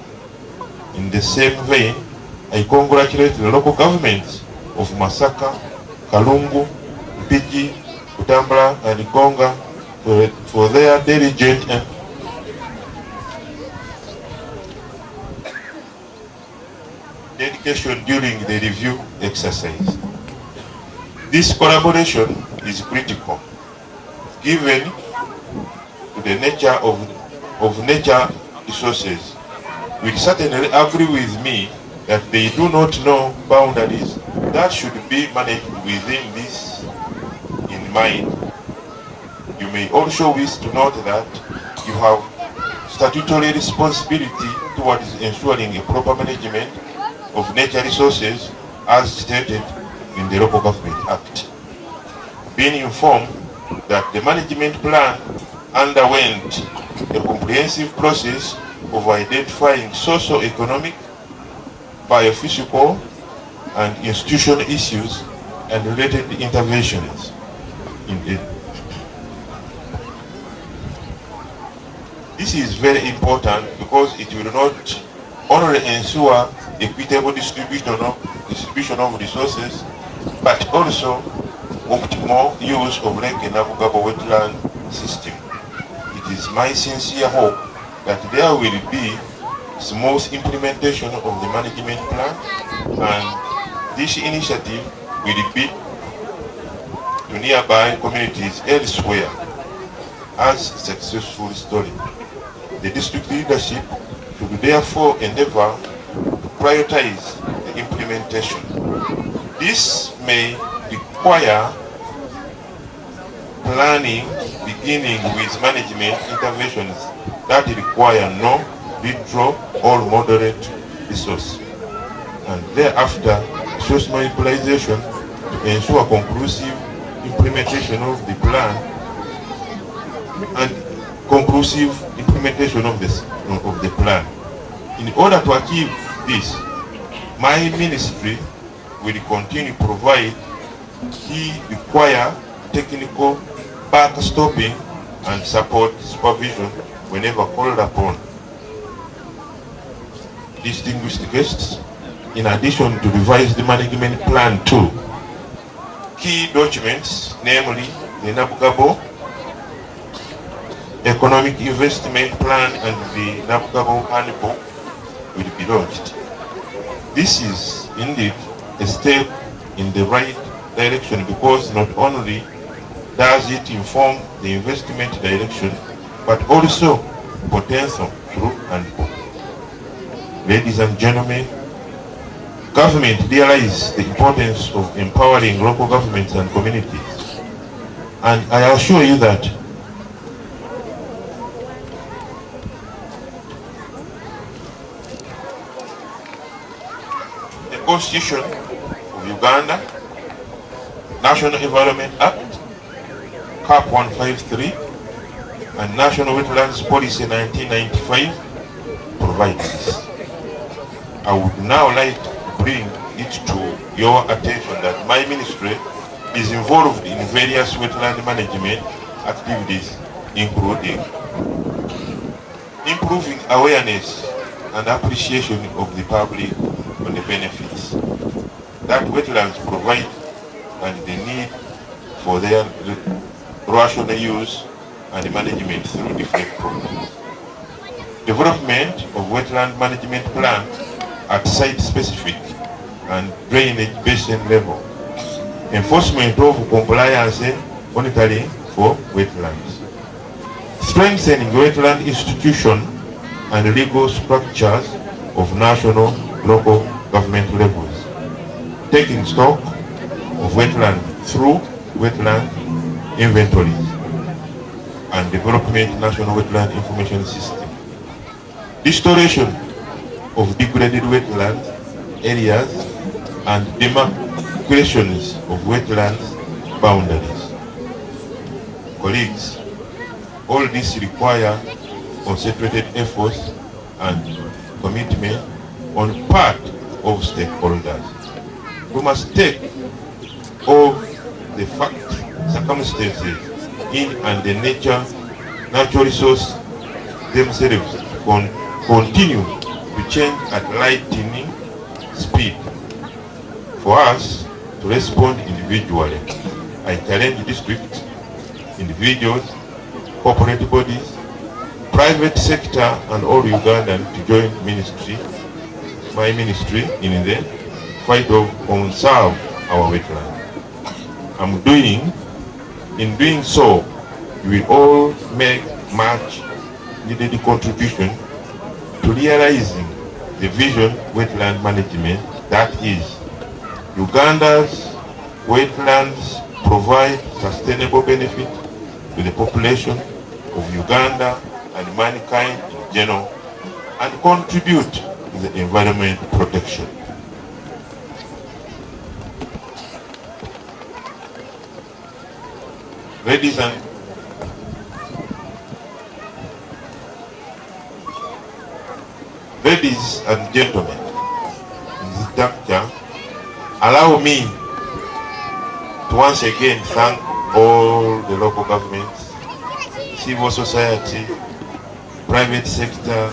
Speaker 17: In the same vein, I congratulate the local governments of Masaka, Kalungu, Mpigi, Utambala and Konga for their diligent and dedication during the review exercise. This collaboration is critical given the nature of nature resources. You certainly agree with me that they do not know boundaries that should be managed within this in mind. You may also wish to note that you have statutory responsibility towards ensuring a proper management of nature resources as stated in the Local Government Act. Being informed that the management plan underwent a comprehensive process of identifying socio-economic, biophysical, and institutional issues and related interventions. This is very important because it will not only ensure equitable distribution of resources, but also optimal use of L.Nabugabo wetland system. It is my sincere hope that there will be smooth implementation of the management plan, and this initiative will be to nearby communities elsewhere as a successful story. The district leadership should therefore endeavor to prioritize the implementation. This may require planning beginning with management interventions that require no little or moderate resource, and thereafter resource mobilization to ensure conclusive implementation of the plan and conclusive implementation of the plan. In order to achieve this, my ministry will continue to provide key required technical backstopping and support supervision whenever called upon. Distinguished guests, in addition to revise the management plan too, key documents, namely the L.Nabugabo Economic Investment Plan and the L.Nabugabo Handbook will be launched. This is indeed a step in the right direction because not only does it inform the investment direction, but also potential through handbook. Ladies and gentlemen, government realizes the importance of empowering local governments and communities. And I assure you that the Constitution of Uganda, National Environment Act, CAP 153, and National Wetlands Policy 1995 provide this. I would now like to bring it to your attention that my ministry is involved in various wetland management activities, including improving awareness and appreciation of the public on the benefits that wetlands provide and the need for their rational use and management through different programs. Development of wetland management plan at site-specific and drainage basin level. Enforcement of compliance monitoring for wetlands. Strengthening wetland institution and legal structures of national, local government levels. Taking stock of wetland through wetland inventories and development national wetland information system. Restoration of degraded wetland areas and
Speaker 21: questions of wetlands boundaries. Colleagues, all this require concentrated efforts and commitment on part of stakeholders. We must take all the facts, circumstances in and the natural resource themselves continue to change at lightning speed. For us to respond individually, I challenge districts, individuals, corporate bodies, private sector and all Ugandans to join my ministry in the fight of conserve our wetland. In doing so, we will all make much needed contribution to realizing the vision wetland management, that is, Uganda's wetlands provide sustainable benefit to the population of Uganda and mankind in general, and contribute to the environment protection. Ladies and gentlemen, in this juncture, allow me to once again thank all the local governments, civil society, private sector,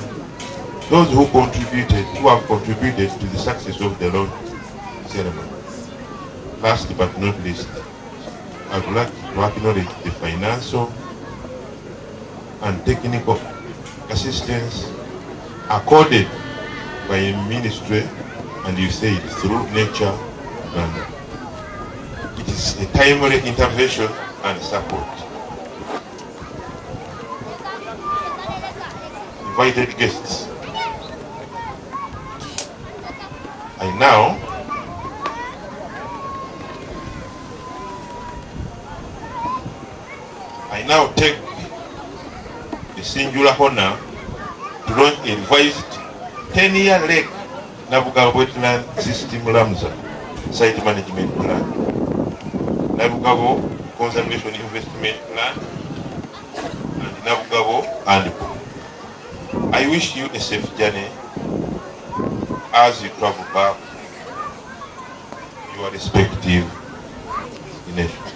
Speaker 21: those who have contributed to the success of the launch ceremony. Last but not least, I would like to acknowledge the financial and technical assistance accorded by a ministry, and you say it through nature, and it is a timely intervention and support. Invited guests, I now take the singular honor to launch a revised 10-year L.Nabugabo Wetland System Ramsar Site Management Plan, L.Nabugabo Conservation Investment Plan, and L.Nabugabo and I wish you a safe journey as you travel back to your respective nations.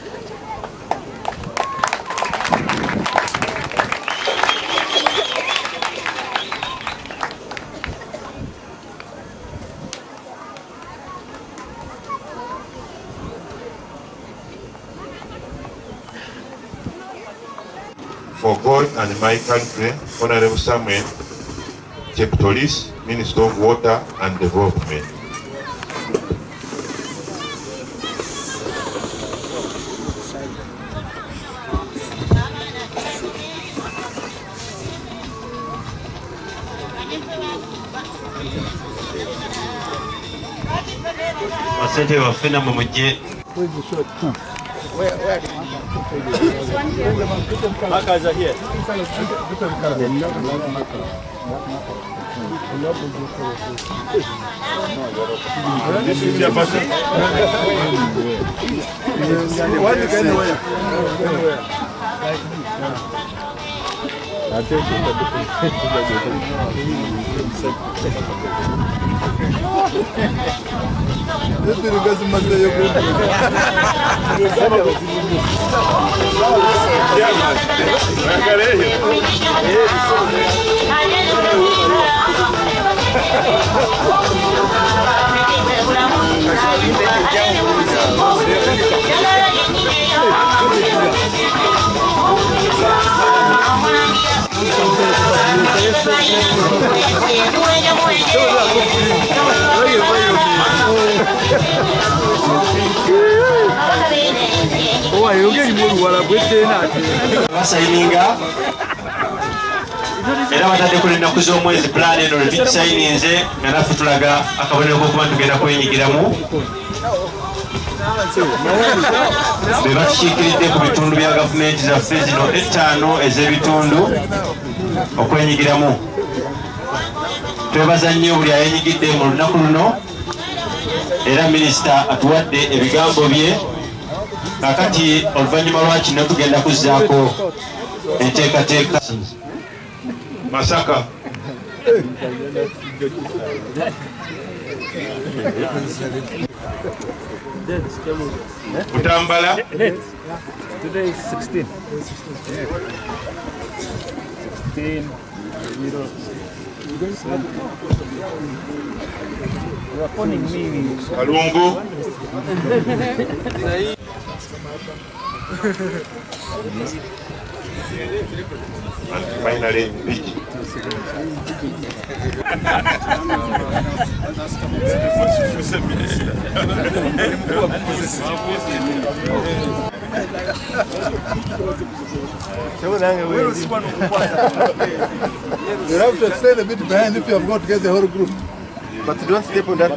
Speaker 21: For God and my country, Honorable Samuel Cheptolis, Minister of Water and Development.
Speaker 8: Asante wafina mumuje.
Speaker 12: Where's the shirt? Where? Markers are here. This is your person. What you can wear? I think this is because you must say
Speaker 8: Basaininga era batadde ku ennaku z'omwezi plan eno lwe tugisayininze nga naffe tulaga akabonero k'okuba tugenda kwenyigiramu be batukiikiridde ku bitundu bya gavumenti zaffe zino 5 ez'ebitundu okwenyigiramu. Twebaza nnyo buli ayenyigidde mu lunaku luno era minisita atuwadde ebigambo bye. Kakati oluvannyuma lwa kino tugenda kuzzaako enteekateeka.
Speaker 21: Masaka. Utambala.
Speaker 12: Today is 16. 16. You are phoning me.
Speaker 21: Kalungu. Finally, beach.
Speaker 17: You have to extend a bit behind if you have got to get the whole group.
Speaker 12: But don't step on that.